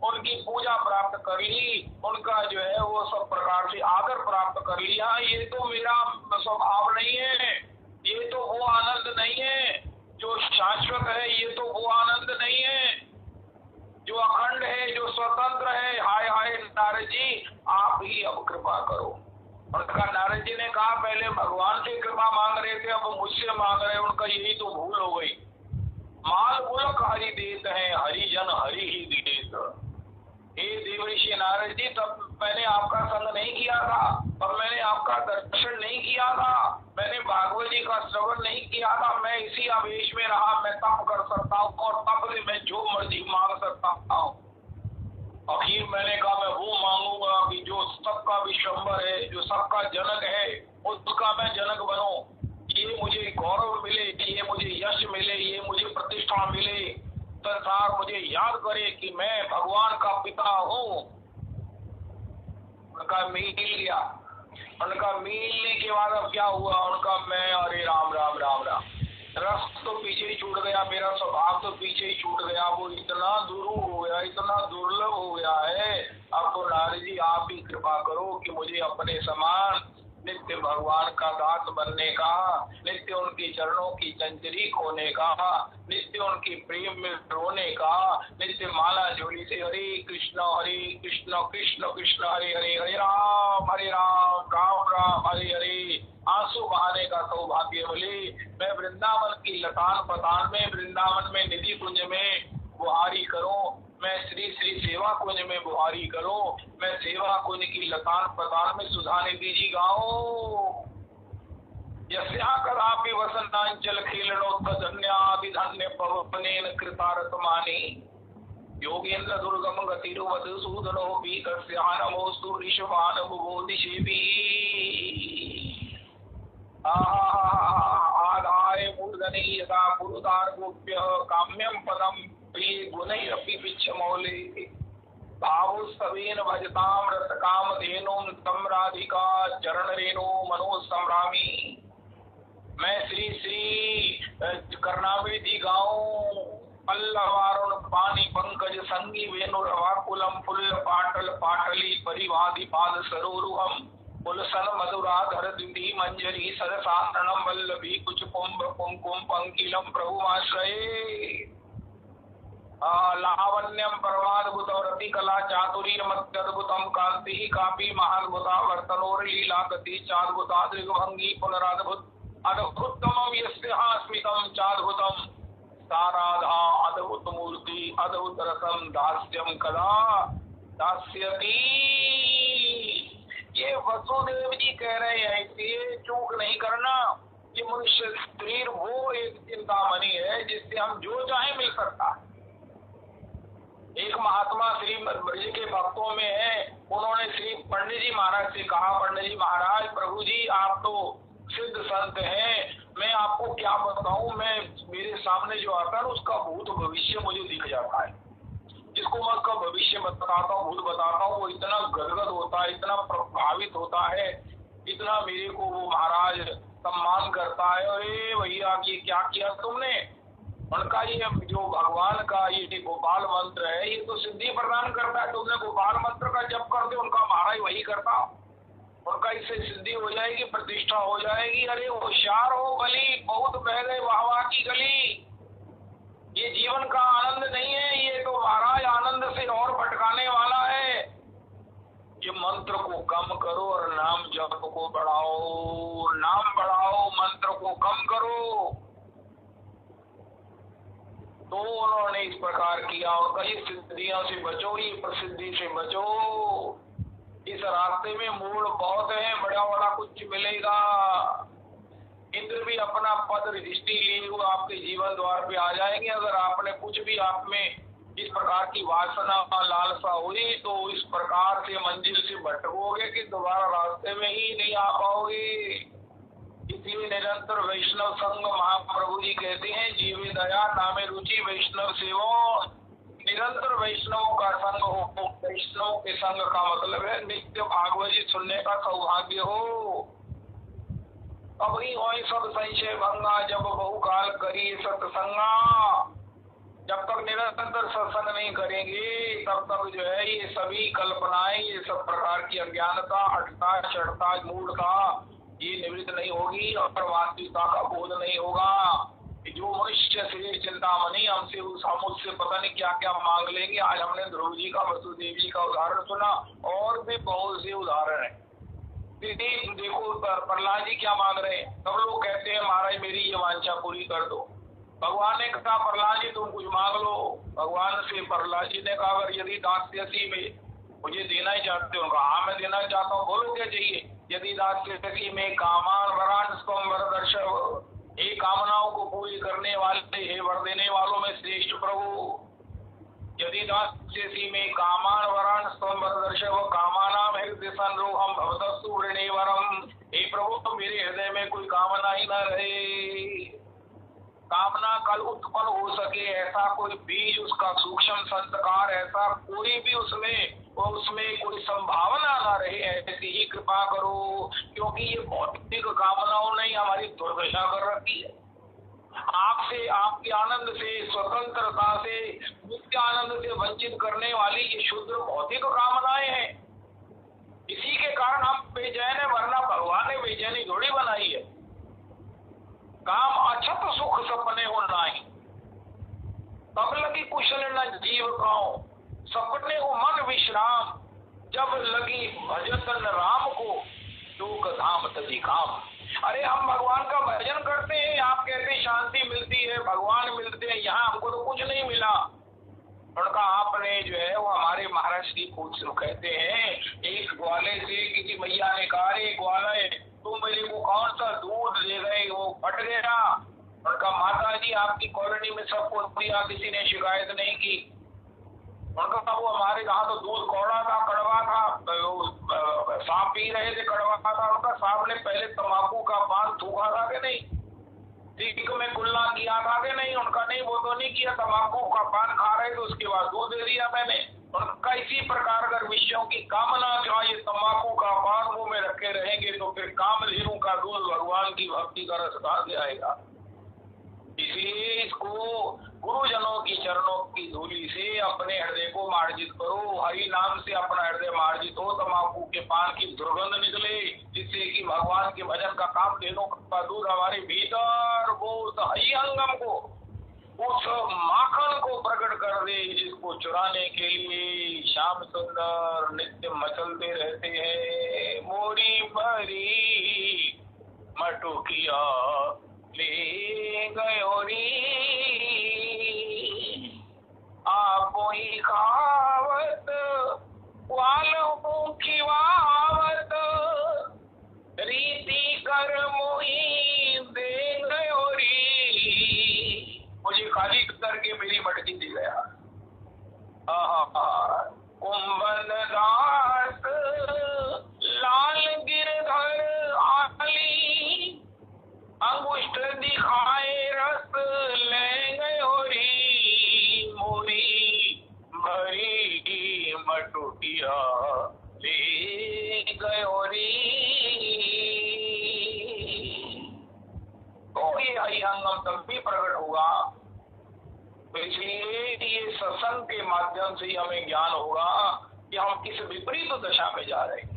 उनकी पूजा प्राप्त कर ली, उनका जो है वो सब प्रकार से आदर प्राप्त कर लिया। ये तो मेरा स्वभाव नहीं है, ये तो वो आनंद नहीं है जो शाश्वत है, ये तो वो आनंद नहीं है जो अखंड है, जो स्वतंत्र है। हाय हाय नारद जी, आप ही अब कृपा करो। उनका नारद जी ने कहा पहले भगवान से कृपा मांग रहे थे, अब मुझसे मांग रहे, उनका यही तो भूल हो गई। माल मुलक हरि देत है, हरिजन हरि ही देत। हे देवऋषि नारद जी, तब मैंने आपका संग नहीं किया था, तब मैंने आपका दर्शन नहीं किया था, मैंने भागवत जी का श्रवण नहीं किया था, मैं इसी आवेश में रहा, मैं तप कर सकता हूँ और तप से मैं जो मर्जी मांग सकता हूँ। आखिर मैंने कहा मैं वो मांगूंगा कि जो सबका विश्वम्भर है, जो सबका जनक है, उसका मैं जनक बनूं, ये मुझे गौरव मिले, ये मुझे यश मिले, ये मुझे प्रतिष्ठा मिले, संसार मुझे याद करे कि मैं भगवान का पिता हूँ। उनका मिल गया, उनका मिलने के बाद अब क्या हुआ? उनका मैं, अरे राम राम राम राम, रस तो पीछे ही छूट गया, मेरा स्वभाव तो पीछे ही छूट गया, वो इतना दुरूह हो गया, इतना दुर्लभ हो गया है। अब तो नारद जी आप ही कृपा करो कि मुझे अपने समान नित्य भगवान का दास बनने का, नित्य उनके चरणों की चंचरी खोने का, नित्य उनके प्रेम में रोने का, नित्य माला झोली से हरे कृष्ण कृष्ण कृष्ण हरे हरे, हरे राम राम राम हरे हरे, आंसू बहाने का सौभाग्य मिले। मैं वृंदावन की लतान पतान में, वृंदावन में निधि कुंज में बुहारी करूं, मैं श्री श्री सेवा कुंज में बुहारी करूं, मैं सेवा कुंज की लतान पतान में सुधा निधि जी गाऊं। यस्या कदापि वसंतांचल खीलनोत्तधन्यादि धन्य पवनेन कृतारतमानि योगेन्द्र दुर्गम गतिरुवद सूदनो बीतस्या नमोस्तु ऋषभान बुबोधिषेभि। आदाय मूर्धनि यदा पुरुदार गोप्य काम्यम पदम प्रिय गुणैरपि पिच्छमौले भावोस्तवेन भजताम रत कामधेनुं तम राधिका चरण रेणु मनो संभ्रामी। मैं श्री श्री कर्णावृति गाऊं, पल्लवारुण पानी पंकज संगी वेणुरवाकुलम फुल्ल पाटल पाटली परिवादि पाद सरोरुहम पुलसन मधुराधर द्विधि मंजरी सरसांतनम वल्लभी कुछ कुंभ कुंकुम पंकिलम प्रभुमाश्रये। लावण्यम परमाद्भुत रति कला चातुर्य मत्यद्भुतम कांति कापी महाद्भुता वर्तनोर्लीला गति चाद्भुता दृग्भंगी पुनराद्भुत अद्भुतम यस्याः स्मितं चाद्भुतम साराधा अद्भुत मूर्ति अद्भुत रसम दास्यम कदा दास्यति। ये वसुदेव जी कह रहे हैं इसलिए चूक नहीं करना। ये मनुष्य शरीर वो एक चिंतामणि है जिससे हम जो चाहे मिल सकता है। एक महात्मा श्री ब्रज के भक्तों में है, उन्होंने श्री पंडित जी महाराज से कहा, पंडित जी महाराज प्रभु जी आप तो सिद्ध संत हैं, मैं आपको क्या बताऊं, मैं मेरे सामने जो आता है उसका भूत भविष्य मुझे दिख जाता है। जिसको मैं उसका भविष्य बताता हूँ, भूत बताता हूँ, वो इतना गदगद होता है, इतना प्रभावित होता है, इतना मेरे को वो महाराज सम्मान करता है। अरे भैया ये क्या किया तुमने? उनका ये जो भगवान का ये गोपाल मंत्र है ये तो सिद्धि प्रदान करता है, तुमने गोपाल मंत्र का जप कर दे, उनका महाराज वही करता, उनका इससे सिद्धि हो जाएगी, प्रतिष्ठा हो जाएगी। अरे होशियार हो बली, बहुत बह गए वाहवाह की गली। ये जीवन का आनंद नहीं है, ये तो महाराज आनंद से और भटकाने वाला है। ये मंत्र को कम करो और नाम जप को बढ़ाओ, नाम बढ़ाओ, मंत्र को कम करो। तो उन्होंने इस प्रकार किया और कई सिद्धियों से बचो, ये प्रसिद्धि से बचो। इस रास्ते में मोड़ बहुत है, बड़ा बड़ा कुछ मिलेगा। इंद्र भी अपना पद दृष्टि लिए हुए आपके जीवन द्वार पे आ जाएंगे। अगर आपने कुछ भी आप में इस प्रकार की वासना लालसा हुई तो इस प्रकार से मंजिल से भटकोगे कि दोबारा रास्ते में ही नहीं आ पाओगे। इसलिए निरंतर वैष्णव संग महाप्रभु जी कहते हैं, जीवे दया नामे रुचि वैष्णव सेवो। निरंतर वैष्णवों का संग हो, वैष्णव के संग का मतलब है नित्य भागवत जी सुनने का सौभाग्य हो। अभी हो सब संशय भंगा जब बहुकाल करी सत्संगा। जब तक निरंतर सत्संग नहीं करेंगे तब तक जो है ये सभी कल्पनाएं, ये सब प्रकार की अज्ञानता, अटता, चढ़ता, मूढ़ता ये निवृत्त नहीं होगी और वास्तविकता का बोध नहीं होगा। जो मनुष्य शरीर चिंतामणि हमसे उससे पता नहीं क्या क्या मांग लेंगे। आज हमने ध्रुव जी का, वसुदेव जी का उदाहरण सुना और भी बहुत से उदाहरण है। देखो प्रहलाद जी क्या मांग रहे हैं, सब लोग कहते हैं महाराज मेरी ये वांछा पूरी कर दो। भगवान ने कहा प्रहलाद जी तुम कुछ मांग लो। भगवान से प्रहलाद जी ने कहा अगर यदि दास्यसी में मुझे देना ही चाहते हो, हाँ मैं देना चाहता हूँ, बोलो क्या चाहिए। यदि दास्यसी में कामान वरान स्वम वर दर्शव, ये कामनाओं को पूरी करने वाले हे वर देने वालों में श्रेष्ठ प्रभु। यदि दास्यसी में कामान वरान स्वम वर दर्शव कामानाम हृदय संरोहम भवतस्तु ऋणे वरम। हे प्रभु तो मेरे हृदय में कोई कामना ही न रहे, कामना कल उत्पन्न हो सके ऐसा कोई बीज, उसका सूक्ष्म संस्कार ऐसा कोई भी उसमें कोई संभावना ना रहे, ऐसी ही कृपा करो। क्योंकि ये भौतिक कामनाओं ने हमारी दुर्दशा कर रखी है। आपसे, आपके आनंद से, स्वतंत्रता से, मुक्ति आनंद से वंचित करने वाली ये शुद्ध भौतिक कामनाएं हैं। इसी के कारण हम बेचैन है, वरना भगवान ने बेचैनी थोड़ी बनाई है। काम अछत सुख सपने हो नाही, तब लगी कुशल न जीव काओ। सपने हो मन विश्राम, जब लगी भजतन राम को, लोक धाम तजी काम। अरे हम भगवान का भजन करते हैं, आप कहते हैं शांति मिलती है, भगवान मिलते हैं, यहाँ हमको तो कुछ नहीं मिला। उनका आपने जो है वो हमारे महाराज श्री पूछ कहते हैं, एक ग्वाले से किसी मैया ने कहा, रे ग्वाले तुम मेरे को कौन सा दूध दे गए, वो फट गया। उनका माता जी आपकी कॉलोनी में सबको दिया, किसी ने शिकायत नहीं की। उनका वो हमारे यहाँ तो दूध कौड़ा था, कड़वा था, सांप पी रहे थे, कड़वा था। उनका सांप ने पहले तम्बाकू का पान थूका था कि नहीं, ठीक में कुल्ला किया था कि नहीं, उनका नहीं, वो तो नहीं किया, तम्बाकू का पान खा रहे थे, उसके बाद दूध दे दिया मैंने। उनका इसी प्रकार अगर विषयों की कामना जो ये तम्बाकू का पान वो में रखे रहेंगे तो फिर कामधेनु का दूध भगवान की भक्ति का रस कहाँ से आएगा। इसलिए इसको गुरुजनों की चरणों की धूलि से अपने हृदय को मार्जित करो, हरि नाम से अपना हृदय मार्जित हो, तम्बाकू के पान की दुर्गंध निकले, जिससे कि भगवान के भजन का काम देनों का दूध हमारे भीतर वो उस हरि अंगम को, उस माखन को प्रकट कर दे, जिसको चुराने के लिए श्याम सुंदर नित्य मचलते रहते हैं। मोरी भरी मटुकिया ले गयोरी, आपो ही खावत वालों की वावत, रीति कर मोही दे गयोरी। मुझे खाली करके मेरी मटकी दी गया। कुंभन दास लाल गिरधर आली, अंगुष्ठ दिखाए रस ले गयोरी, मोरी भरी मटुकिया ले गयोरी। तो ये हरिहंगम तब भी प्रकट होगा। तो इसलिए ये सत्संग के माध्यम से हमें ज्ञान होगा कि हम किस विपरीत दशा में जा रहे हैं,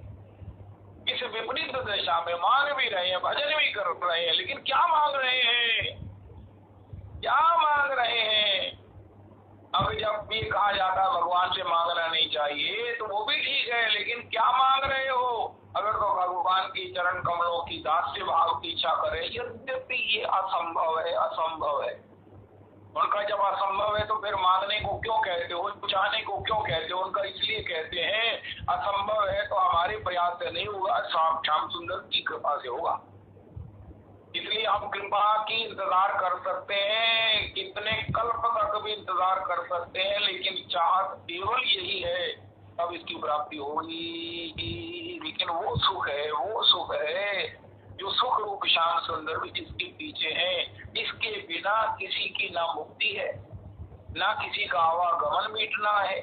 किस विपरीत दशा में मांग भी रहे हैं, भजन भी कर रहे हैं, लेकिन क्या मांग रहे हैं, क्या मांग रहे हैं। अब जब भी कहा जाता है भगवान से मांगना नहीं चाहिए तो वो भी ठीक है, लेकिन क्या मांग रहे हो। अगर तो भगवान की चरण कमलों की दास्य भाव की इच्छा करे, यद्यपि ये असंभव है, असंभव है। उनका जब असंभव है तो फिर मांगने को क्यों कहते हो, चाहने को क्यों कहते हो। उनका इसलिए कहते हैं असंभव है तो हमारे प्रयास से नहीं होगा, श्याम सुंदर की कृपा से होगा। इसलिए हम कृपा की इंतजार कर सकते हैं, कितने कल्प तक भी इंतजार कर सकते हैं, लेकिन चाहत केवल यही है, तब इसकी प्राप्ति होगी। लेकिन वो सुख है, वो सुख है जो सुख रूप श्याम सुंदर भी जिसके पीछे है, इसके बिना किसी की ना मुक्ति है, ना किसी का आवागमन मिटना है,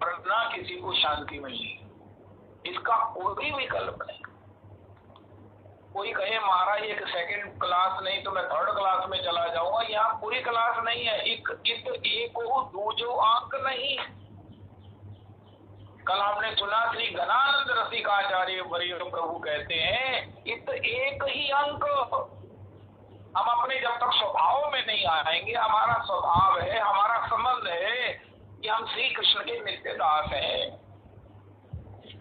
और ना किसी को शांति मिलनी। इसका कोई विकल्प नहीं। कोई कहे महाराज एक सेकंड क्लास नहीं तो मैं थर्ड क्लास में चला जाऊंगा, यहाँ पूरी क्लास नहीं है। एक हो दूजो आंक नहीं। कल हमने सुना श्री गणानंद रसिकाचार्य वरीय प्रभु कहते हैं इत एक ही अंक। हम अपने जब तक स्वभाव में नहीं आएंगे, हमारा स्वभाव है, हमारा संबंध है कि हम श्री कृष्ण के नित्य दास हैं।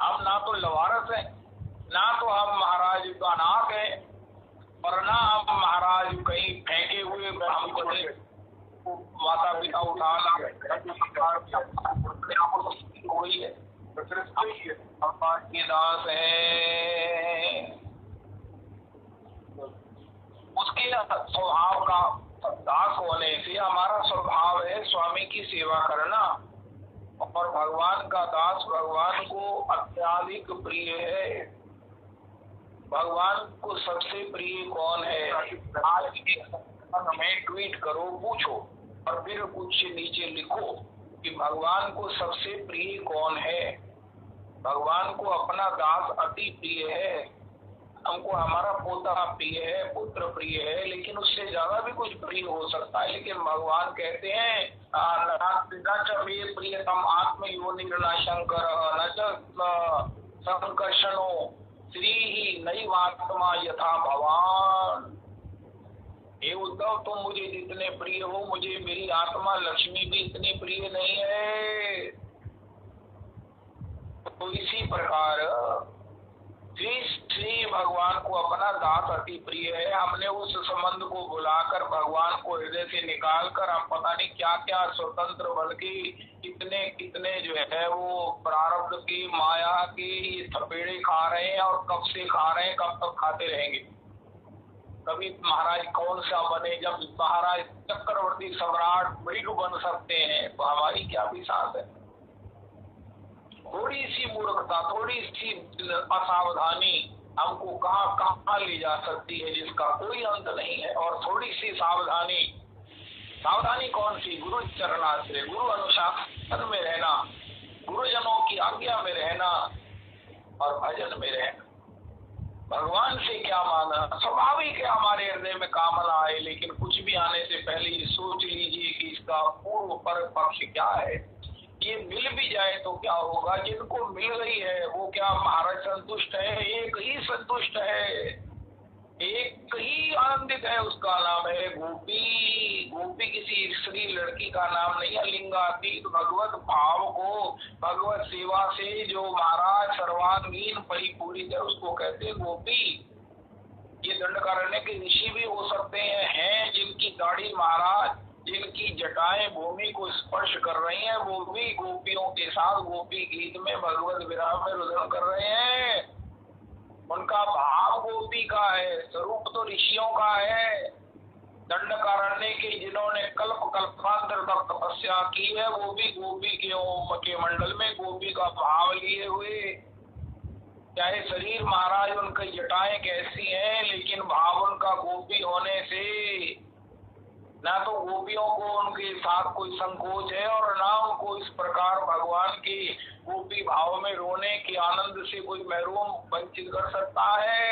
हम ना तो लवारस हैं, ना तो हम महाराज का नाक है, और ना हम महाराज कहीं फेंके हुए हमको माता पिता उठा कोई है, के दास है। उसके स्वभाव का दास होने से हमारा स्वभाव है स्वामी की सेवा करना, और भगवान का दास भगवान को अत्यधिक प्रिय है। भगवान को सबसे प्रिय कौन है, आज हमें ट्वीट करो, पूछो, और फिर कुछ नीचे लिखो कि भगवान को सबसे प्रिय कौन है। भगवान को अपना दास अति प्रिय है, हमको हमारा पोता प्रिय है, पुत्र प्रिय है, लेकिन उससे ज्यादा भी कुछ प्रिय हो सकता है। लेकिन भगवान कहते हैं न च मे प्रियतम आत्मयोनिर्न शंकर न च संकर्षणो श्री ही नैवात्मा यथा भवान। हे उद्धव, तुम मुझे जितने प्रिय हो, मुझे मेरी आत्मा लक्ष्मी भी इतनी प्रिय नहीं है। तो इसी प्रकार श्री भगवान को अपना दास अति प्रिय है। हमने उस संबंध को बुलाकर भगवान को हृदय से निकाल कर हम पता नहीं क्या क्या स्वतंत्र बन के कितने कितने जो है वो प्रारब्ध की माया की थपेड़े खा रहे हैं, और कब से खा रहे हैं, कब तक खाते रहेंगे। कभी महाराज कौन सा बने, जब महाराज चक्रवर्ती सम्राट मृग बन सकते हैं तो हमारी क्या विशाल है। थोड़ी सी मूर्खता, थोड़ी सी असावधानी हमको कहाँ कहाँ ले जा सकती है जिसका कोई अंत नहीं है। और थोड़ी सी सावधानी, सावधानी कौन सी? गुरु चरणाश्रय, गुरु अनुशासन में रहना, गुरुजनों की आज्ञा में रहना और भजन में रहना। भगवान से क्या मांगना? स्वाभाविक है हमारे हृदय में कामना आए, लेकिन कुछ भी आने से पहले ये सोच लीजिए कि इसका पूर्व पर पक्ष क्या है। ये मिल भी जाए तो क्या होगा? जिनको मिल गई है वो क्या महाराज संतुष्ट है? एक ही संतुष्ट है, एक ही आनंदित है, उसका नाम है गोपी। गोपी किसी स्त्री लड़की का नाम नहीं है। लिंगातीत भगवत भाव को, भगवत सेवा से जो महाराज सर्वांगीण परिपूरित है उसको कहते हैं गोपी। ये दंडकारण्य के ऋषि भी हो सकते हैं जिनकी दाढ़ी महाराज, जिनकी जटाएं भूमि को स्पर्श कर रही हैं, वो भी गोपियों के साथ गोपी गीत में भगवत विराम में रुदन कर रहे हैं। उनका भाव गोपी का है, स्वरूप तो ऋषियों का है। दंडकारण्य के जिन्होंने कल्प कल्पांतर तक तपस्या की है वो भी गोपी के मंडल में गोपी का भाव लिए हुए। चाहे शरीर महाराज उनकी जटाएं कैसी हैं, लेकिन भाव उनका गोपी होने से ना तो गोपियों को उनके साथ कोई संकोच है और ना उनको इस प्रकार भगवान की गोपी भाव में रोने के आनंद से कोई महरूम वंचित कर सकता है।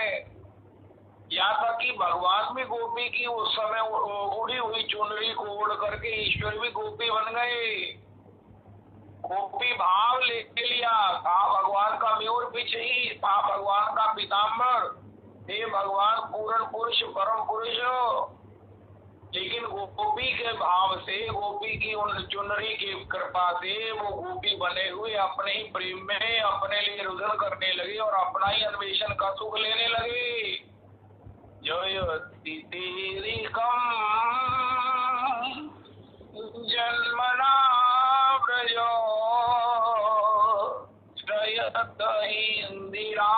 यहाँ तक कि भगवान भी गोपी की उस समय उड़ी हुई चुनरी को ओढ़ करके ईश्वर भी गोपी बन गए। गोपी भाव ले लिया, था भगवान का मयूर पीछे ही, था भगवान का पीताम्बर, हे भगवान पूर्ण पुरुष परम पुरुष। लेकिन गोपी के भाव से, गोपी की उन चुनरी की कृपा से वो गोपी बने हुए अपने ही प्रेम में अपने लिए रुदन करने लगे और अपना ही अन्वेषण का सुख लेने लगे। जयति तेरी कम जन्मना प्रजो श्रयत इंदिरा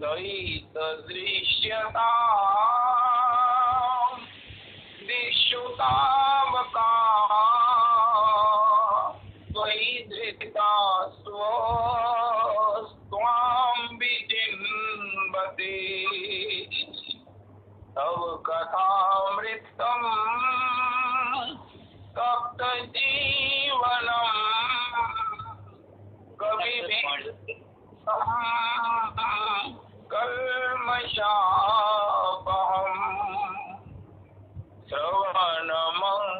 दयित दृश्यता दिशुतावका त्वयि धृता स्वां विजिन्वते तव कथामृतम् तप्त जीवनम् कल्मषापहम् श्रवणमङ्गलम्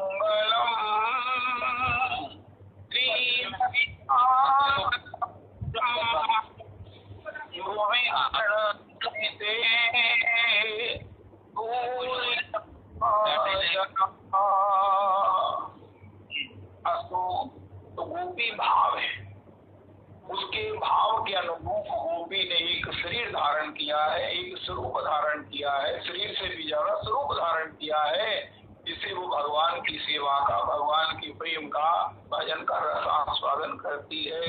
तो गोपी भाव है, उसके भाव के अनुरूप गोपी ने एक शरीर धारण किया है, एक स्वरूप धारण किया है, शरीर से भी ज्यादा स्वरूप धारण किया है, जिससे वो भगवान की सेवा का, भगवान के प्रेम का, भजन का रस आस्वादन करती है।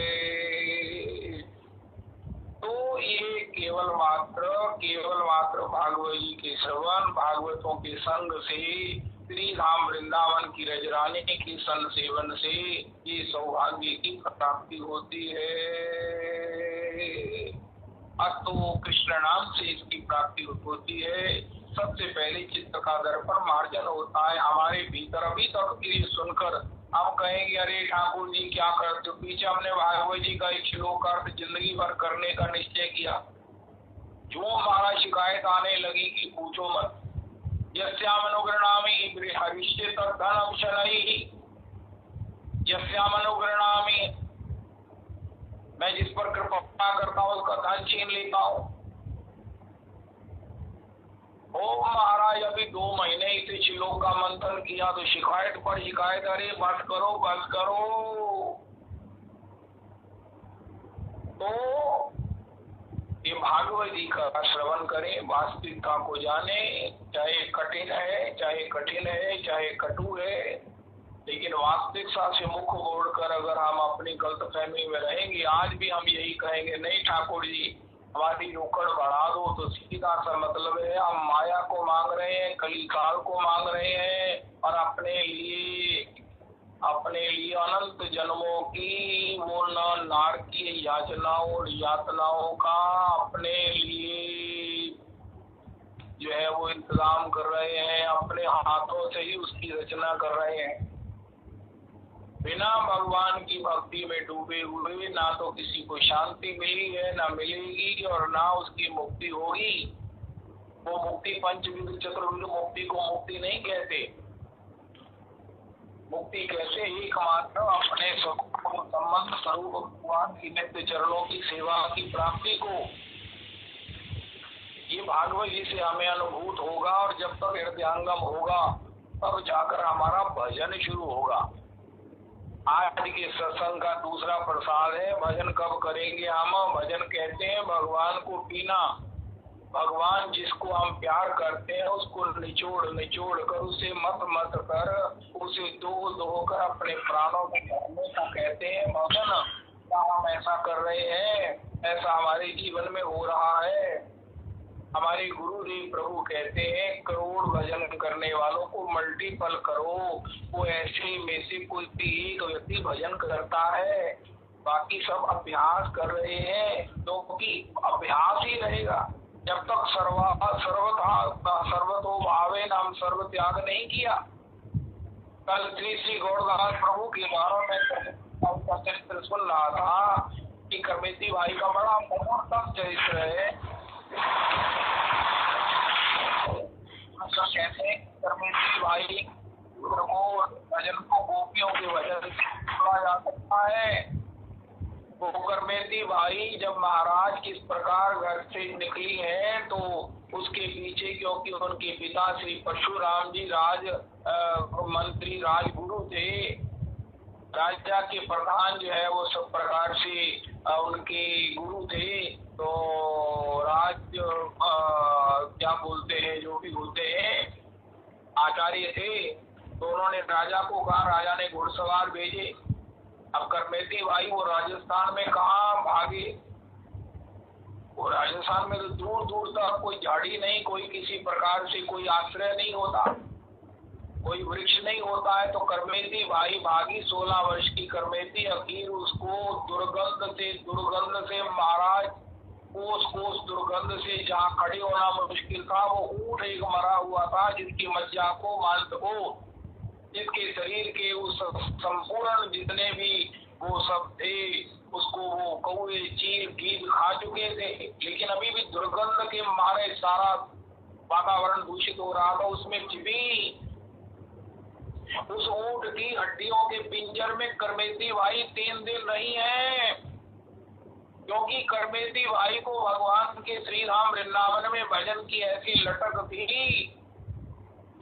तो ये केवल मात्र भागवत जी के श्रवण, भागवतों के संग से, श्री धाम वृंदावन की रजरानी के सन सेवन से ये सौभाग्य की प्राप्ति होती है। अस्तु कृष्ण नाम से इसकी प्राप्ति होती है। सबसे पहले चित्त का दर्पण मार्जन होता है हमारे भीतर। अभी तक ये सुनकर हम कहेंगे अरे ठाकुर जी क्या करते हो, पीछे हमने भागवत जी का एक श्लोक अर्थ जिंदगी भर करने का निश्चय किया, जो हमारा शिकायत आने लगी कि पूछो मत। यस्यामनुगृणामि हरिष्ये तद्धनम शनैः, यस्यामनुगृणामि मैं जिस पर कृपा करता हूँ उसका धन छीन लेता हूँ। ओ महाराज अभी 2 महीने इसे श्लोक का मंथन किया तो शिकायत पर शिकायत, अरे बस करो बस करो। तो ये भागवत जी का श्रवण करें, वास्तविकता को जाने, चाहे कठिन है चाहे कठिन है चाहे कटु है, लेकिन वास्तविकता से मुख मोड़कर अगर हम अपनी गलतफहमी में रहेंगे, आज भी हम यही कहेंगे नहीं ठाकुर जी हमारी रोकड़ बढ़ा दो, तो सीधा सा मतलब है हम माया को मांग रहे हैं, कलिकाल को मांग रहे हैं, और अपने लिए अनंत जन्मों की वो नारकीय यातनाओं का अपने लिए जो है वो इंतजाम कर रहे हैं, अपने हाथों से ही उसकी रचना कर रहे हैं। बिना भगवान की भक्ति में डूबे हुए ना तो किसी को शांति मिली है ना मिलेगी, और ना उसकी मुक्ति होगी। वो मुक्ति पंचविध चतुर्विध मुक्ति को मुक्ति नहीं कहते। मुक्ति कहते एकमात्र अपने संबंध स्वरूप भगवान की नित्य चरणों की सेवा की प्राप्ति को। ये भागवत जी से हमें अनुभूत होगा, और जब तक हृदयांगम होगा तब जाकर हमारा भजन शुरू होगा। आज के सत्संग का दूसरा प्रसाद है, भजन कब करेंगे हम? भजन कहते हैं भगवान को पीना। भगवान जिसको हम प्यार करते हैं उसको निचोड़ कर, उसे मत कर, उसे दो कर अपने प्राणों में भरने का कहते हैं भजन। क्या हम ऐसा कर रहे हैं? ऐसा हमारे जीवन में हो रहा है? हमारे गुरुदेव प्रभु कहते हैं करोड़ भजन करने वालों को मल्टीपल करो, वो ऐसे में से कोई एक व्यक्ति भजन करता है, बाकी सब अभ्यास कर रहे हैं, क्योंकि अभ्यास ही रहेगा जब तक सर्वतो भावे नाम सर्व त्याग नहीं किया। कल श्री गौरदास प्रभु के बारे में चरित्र सुन रहा था कि करमेती भाई का बड़ा मनोरम चरित्र है। कहते हैं करमेती भाई भजन को गोपियों के भजन से जोड़ा जा सकता है। वो करमेती भाई जब महाराज किस प्रकार घर से निकली हैं तो उसके पीछे, क्योंकि उनके पिता श्री परशुराम जी मंत्री राजगुरु थे, राजा के प्रधान जो है वो सब प्रकार से उनके गुरु थे, तो क्या बोलते हैं जो भी होते हैं आचार्य थे, तो उन्होंने राजा को कहा, राजा ने घुड़सवार भेजे। अब करमेती भाई वो राजस्थान में कहाँ भागे? वो राजस्थान में तो दूर दूर तक कोई झाड़ी नहीं, कोई किसी प्रकार से कोई आश्रय नहीं होता, कोई वृक्ष नहीं होता है। तो करमेती भाई भागी, 16 वर्ष की करमेती, आखिर उसको दुर्गंध से महाराज कोस दुर्गंध से जहाँ खड़े होना मुश्किल था, वो ऊंट एक मरा हुआ था जिसकी मज्जा को मांस को, जिसके शरीर के उस संपूर्ण जितने भी वो सब थे उसको वो कौए चील गीद खा चुके थे, लेकिन अभी भी दुर्गंध के मारे सारा वातावरण दूषित हो रहा था। उसमें भी उस ऊंट की हड्डियों के पिंजर में करमेती भाई 3 दिन रही है, क्योंकि करमेती भाई को भगवान के श्री राम वृंदावन में भजन की ऐसी लटक थी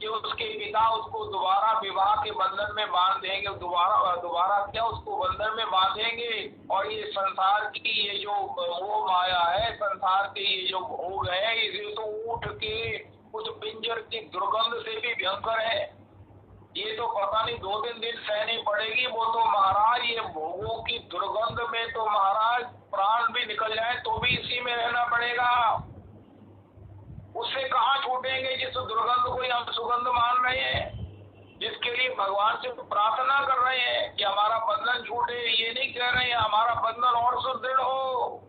कि उसके पिता उसको दोबारा विवाह के बंधन में बांध देंगे, दोबारा क्या उसको बंधन में बांधेंगे, और ये संसार की ये जो मोह माया है, संसार के ये जो भोग है, इसे तो ऊंट के उस पिंजर की दुर्गंध से भी भयंकर है। ये तो पता नहीं 2-3 दिन सहनी पड़ेगी। वो तो महाराज ये भोगों की दुर्गंध में तो महाराज प्राण भी निकल जाए तो भी इसी में रहना पड़ेगा, उससे कहाँ छूटेंगे जिस दुर्गंध को हम सुगंध मान रहे हैं, जिसके लिए भगवान से प्रार्थना कर रहे हैं कि हमारा बंधन छूटे। ये नहीं कह रहे हैं हमारा बंधन और सुदृढ़ हो।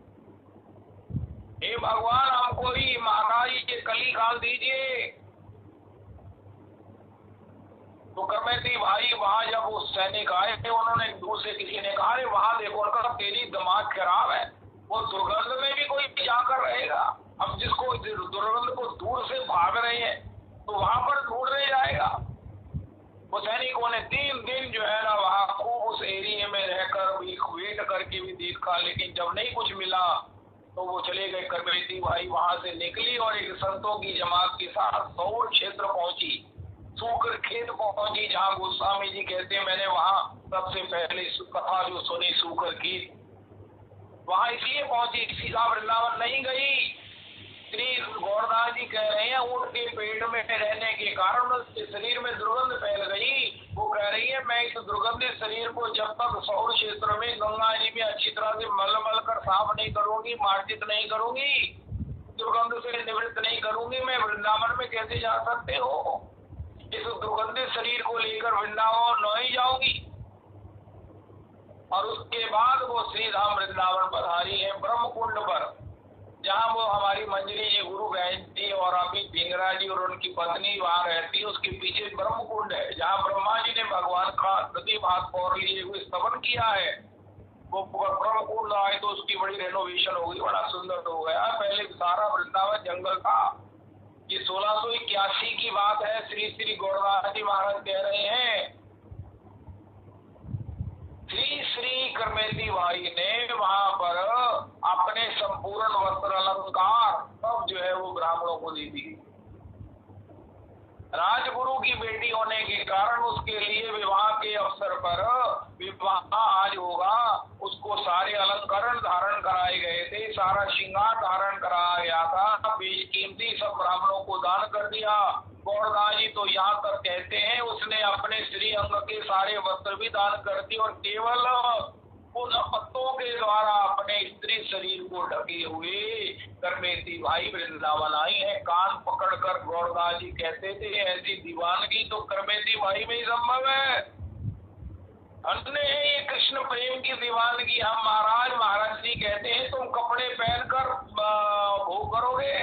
हे भगवान हमको ही महाराज ये कली काल दीजिए। तो करमेती भाई वहां जब वो सैनिक आए थे, उन्होंने दूसरे किसी ने कहा वहां देखो, उनका तेरी दिमाग खराब है, वो दुर्गंध में भी कोई जाकर रहेगा। अब जिसको दुर्गंध को दूर से भाग रहे हैं तो वहां पर ढूंढने जाएगा। वो सैनिकों ने 3 दिन जो है ना वहां खूब उस एरिया में रहकर भी वेट करके भी देखा, लेकिन जब नहीं कुछ मिला तो वो चले गए। करमेती भाई वहां से निकली और एक संतों की जमात के साथ सौर क्षेत्र पहुंची, सूकर खेत पहुंची, जहाँ गोस्वामी जी कहते हैं मैंने वहां सबसे पहले कथा जो सुनी सूकर की, वहां इसलिए पहुंची, सीधा वृंदावन नहीं गई। श्री गौरदास जी कह रहे हैं ऊंट के पेट में रहने के कारण उसके शरीर में दुर्गंध फैल गई। वो कह रही है मैं इस दुर्गंधित शरीर को जब तक सौर क्षेत्र में गंगा जी में अच्छी तरह से मल कर साफ नहीं करूंगी, मार्जित नहीं करूंगी, दुर्गंध से निवृत्त नहीं करूंगी, मैं वृंदावन में कैसे जा सकते हो? इस दुर्गंधित शरीर को लेकर वृंदावन नहीं जाऊंगी। और उसके बाद वो श्रीधाम वृंदावन पधारी है ब्रह्म कुंड पर, जहाँ वो हमारी मंजरी जी गुरु बहन जी और अभी ढींगरा जी और उनकी पत्नी वहाँ रहती है। उसके पीछे ब्रह्म कुंड है, जहाँ ब्रह्मा जी ने भगवान का नदी भाग पौर लिए हुए स्तवन किया है। वो ब्रह्म कुंड आए तो उसकी बड़ी रेनोवेशन हो गई, बड़ा सुंदर हो गया। पहले सारा वृंदावन जंगल था। ये 1681 की बात है। श्री श्री गौरदास जी महाराज कह रहे हैं श्री श्री करमेती भाई ने वहां पर अपने संपूर्ण वस्त्र अलंकार सब जो है वो ब्राह्मणों को दे दी। राजगुरु की बेटी होने के कारण उसके लिए विवाह के अवसर पर विवाह आज होगा, उसको सारे अलंकरण धारण कराए गए थे, सारा श्रृंगार धारण कराया गया था, बेशकीमती सब ब्राह्मणों को दान कर दिया। गौरदास जी तो यहाँ तक कहते हैं उसने अपने श्री अंग के सारे वस्त्र भी दान कर दिए और केवल उन पत्तों के द्वारा अपने स्त्री शरीर को ढके हुए करमेती भाई वृंदावन आई है। कान पकड़कर गौरदास जी कहते थे ऐसी दीवानगी तो करमेती भाई में ही संभव है। अन्य ये कृष्ण प्रेम की दीवानगी हम महाराज जी कहते हैं तुम कपड़े पहनकर भोग करोगे।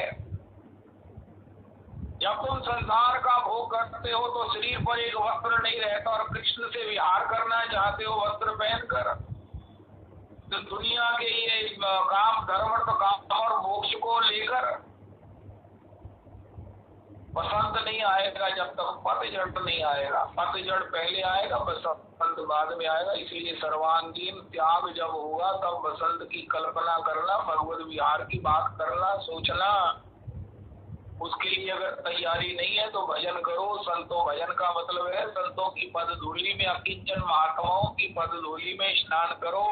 जब तुम संसार का भोग करते हो तो शरीर पर एक वस्त्र नहीं रहता और कृष्ण से विहार करना चाहते हो वस्त्र पहनकर, तो दुनिया के ये काम धर्म काम और मोक्ष को लेकर बसंत नहीं आएगा जब तक पतझड़ नहीं आएगा। पतझड़ पहले आएगा, बसंत बाद में आएगा। इसलिए सर्वांगीण त्याग जब होगा तब बसंत की कल्पना करना, भगवत विहार की बात करना, सोचना। उसके लिए अगर तैयारी नहीं है तो भजन करो। संतों भजन का मतलब है संतों की पद धूलि में, अकिंचन महात्माओं की पद धूलि में स्नान करो,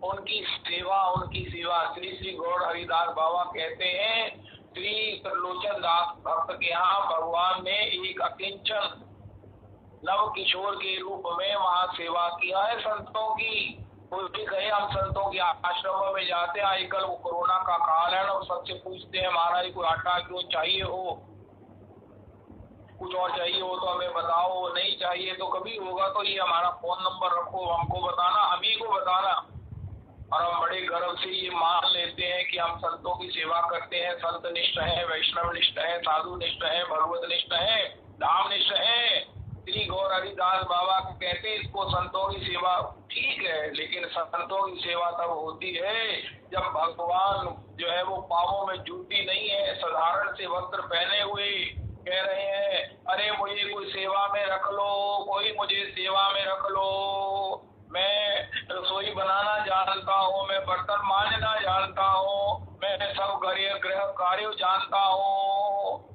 उनकी सेवा। श्री श्री गौर हरिदास बाबा कहते हैं श्री त्रिलोचन दास भक्त के यहाँ भगवान ने एक अकिंचन नव किशोर के रूप में वहाँ सेवा किया है संतों की। कोई कहे हम संतों के आश्रम में जाते हैं, आजकल वो कोरोना का काल है ना, सबसे पूछते हैं महाराज कोई आटा क्यों चाहिए हो, कुछ और चाहिए हो तो हमें बताओ, नहीं चाहिए तो कभी होगा तो ये हमारा फोन नंबर रखो, हमको बताना, हम ही को बताना। और हम बड़े गर्व से ये मान लेते हैं कि हम संतों की सेवा करते हैं, संत निष्ठ है, वैष्णव निष्ठ है, साधु निष्ठ है, भगवत निष्ठ है, धाम निष्ठ है। श्री गौर हरिदास बाबा कहते हैं इसको संतों की सेवा ठीक है, लेकिन संतों की सेवा तब होती है जब भगवान जो है वो पावों में जूती नहीं है, साधारण से वस्त्र पहने हुए कह रहे हैं अरे मुझे कोई सेवा में रख लो, कोई मुझे सेवा में रख लो, मैं रसोई बनाना जानता हूँ, मैं बर्तन मांजना जानता हूँ, मैं सब गृह कार्य जानता हूँ।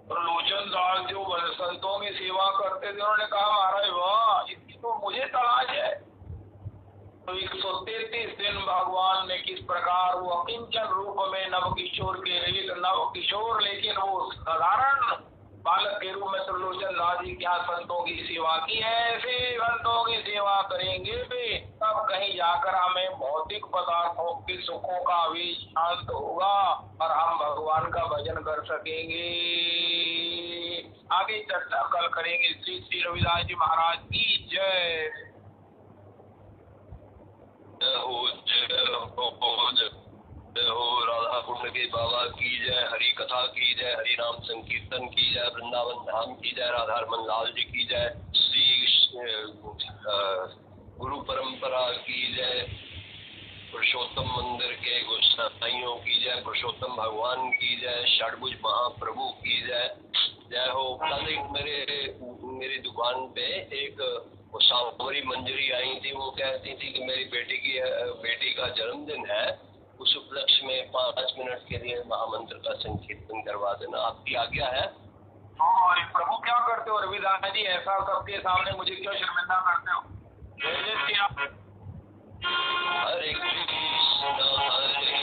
त्रिलोचन दास जो संतों की सेवा करते थे उन्होंने कहा महाराज वाह इसकी तो मुझे तलाश है। तो 133 दिन भगवान ने किस प्रकार वो अकिंचन रूप में नव किशोर लेकिन वो साधारण बालक के रूप में त्रिलोचन दास जी क्या संतों की सेवा की है। ऐसे संतों की सेवा करेंगे तब कहीं जाकर हमें भौतिक पदार्थों के सुखों का भी शांत होगा और हम भगवान का भजन कर सकेंगे। आगे चर्चा कल करेंगे। श्री श्री रविदास जी महाराज की जय। हो राधा कुंड के बाबा की जय, हरि कथा की जय, हरि नाम संकीर्तन की जय, वृंदावन धाम की जय, राधा रमन लाल जी की जय, श्री गुरु परंपरा की जय, पुरुषोत्तम मंदिर के गोसाइयों की जय, पुरुषोत्तम भगवान की जय, षडभुज महाप्रभु की जय। जय हो। कल एक मेरी दुकान पे एक सांवरी मंजरी आई थी, वो कहती थी कि मेरी बेटी का जन्मदिन है उस उपलक्ष्य में 5 मिनट के लिए महामंत्र का संकीर्तन करवा देना। आपकी आज्ञा है? और प्रभु क्या करते हो रविदास जी, ऐसा सबके सामने मुझे क्यों शर्मिंदा करते हो? हरे कृष्ण हरे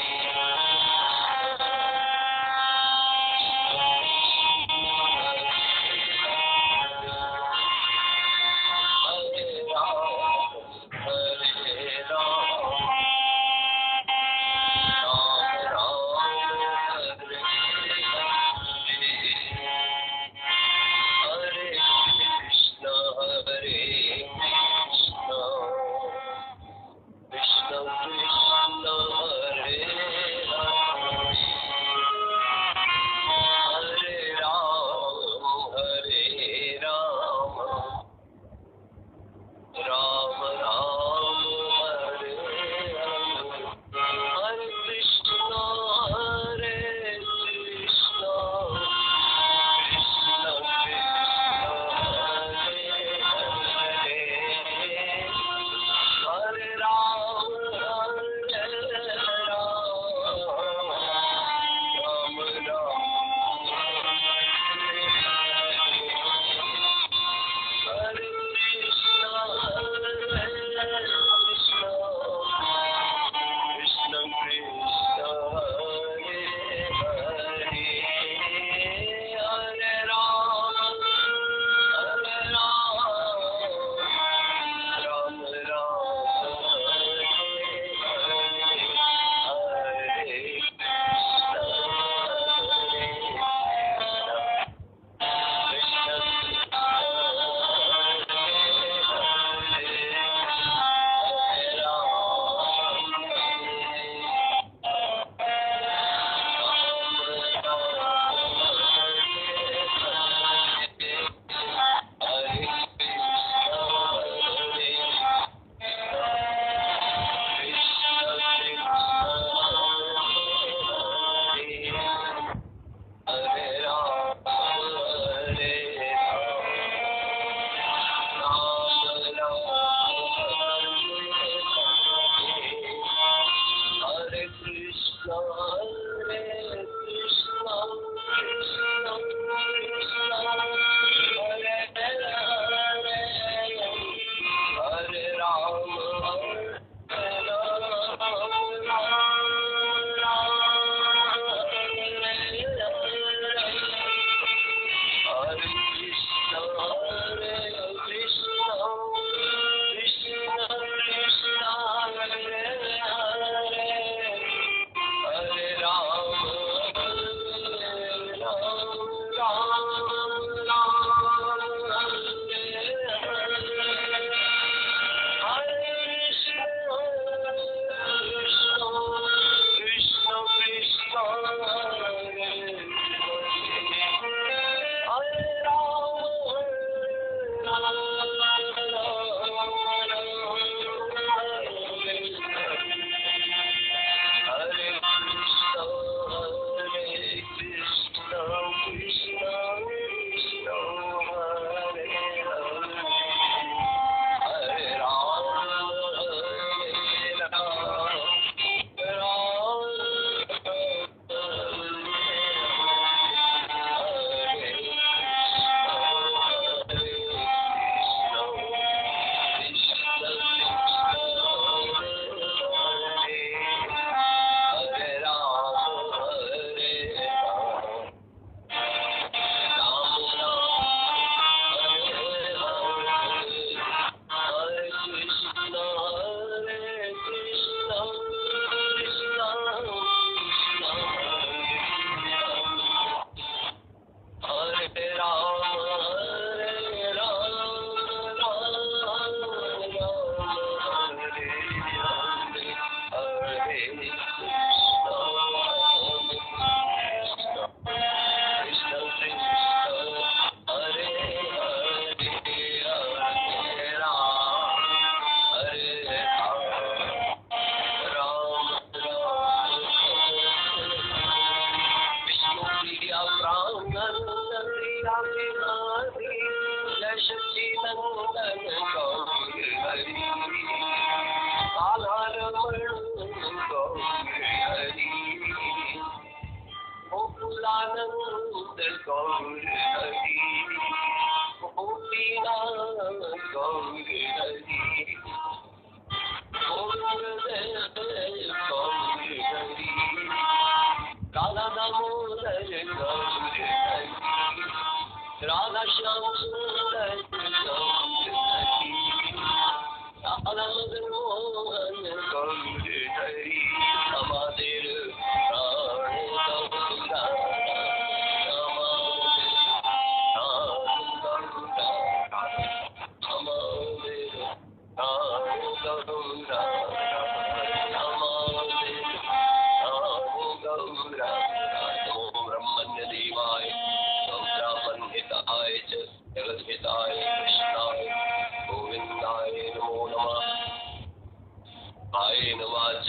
Hare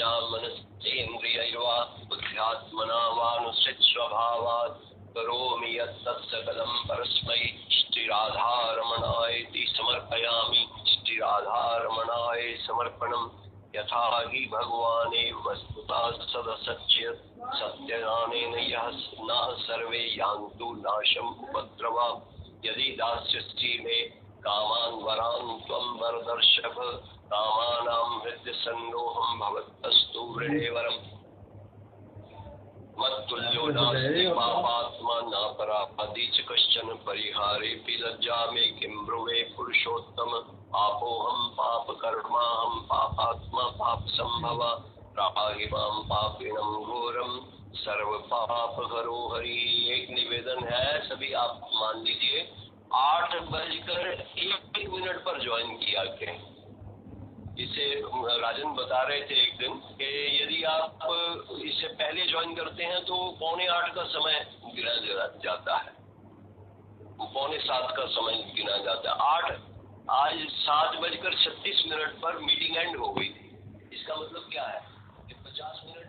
वाचा मनसेन्द्रियैर्वा बुद्ध्यात्मना वानुसृत स्वभावात् करोमि यत्तत्सकलं परस्मै श्रीराधारमणायेति समर्पयामि। श्रीराधारमणाय समर्पणम्। यथा हि भगवानेव वस्तुतः सदसच्य सत्यज्ञानेन यः न सर्वे यान्तु नाशम् उपद्रवा। यदि दास्यसि मे कामान् वरान् त्वं वरदर्शभ कामानां हृद्यसन्नोऽहं भवत्तस्तु हृदे वरम्। मत्तुल्यो नास्ति पापात्मा नापराधी च कश्चन परिहारेऽपि लज्जा मे किं ब्रुवे पुरुषोत्तम। पापोऽहं पापकर्माहं पापात्मा पापसंभवा पाहि मां पापिनं घोरं सर्वपापहरो हरि। एक निवेदन है, सभी आप मान लीजिए 8:01 पर ज्वाइन किया करें। इसे राजन बता रहे थे एक दिन कि यदि आप इससे पहले ज्वाइन करते हैं तो 7:45 का समय गिना जाता है, 6:45 का समय गिना जाता है। आज 7:36 पर मीटिंग एंड हो गई थी। इसका मतलब क्या है कि 50 मिनट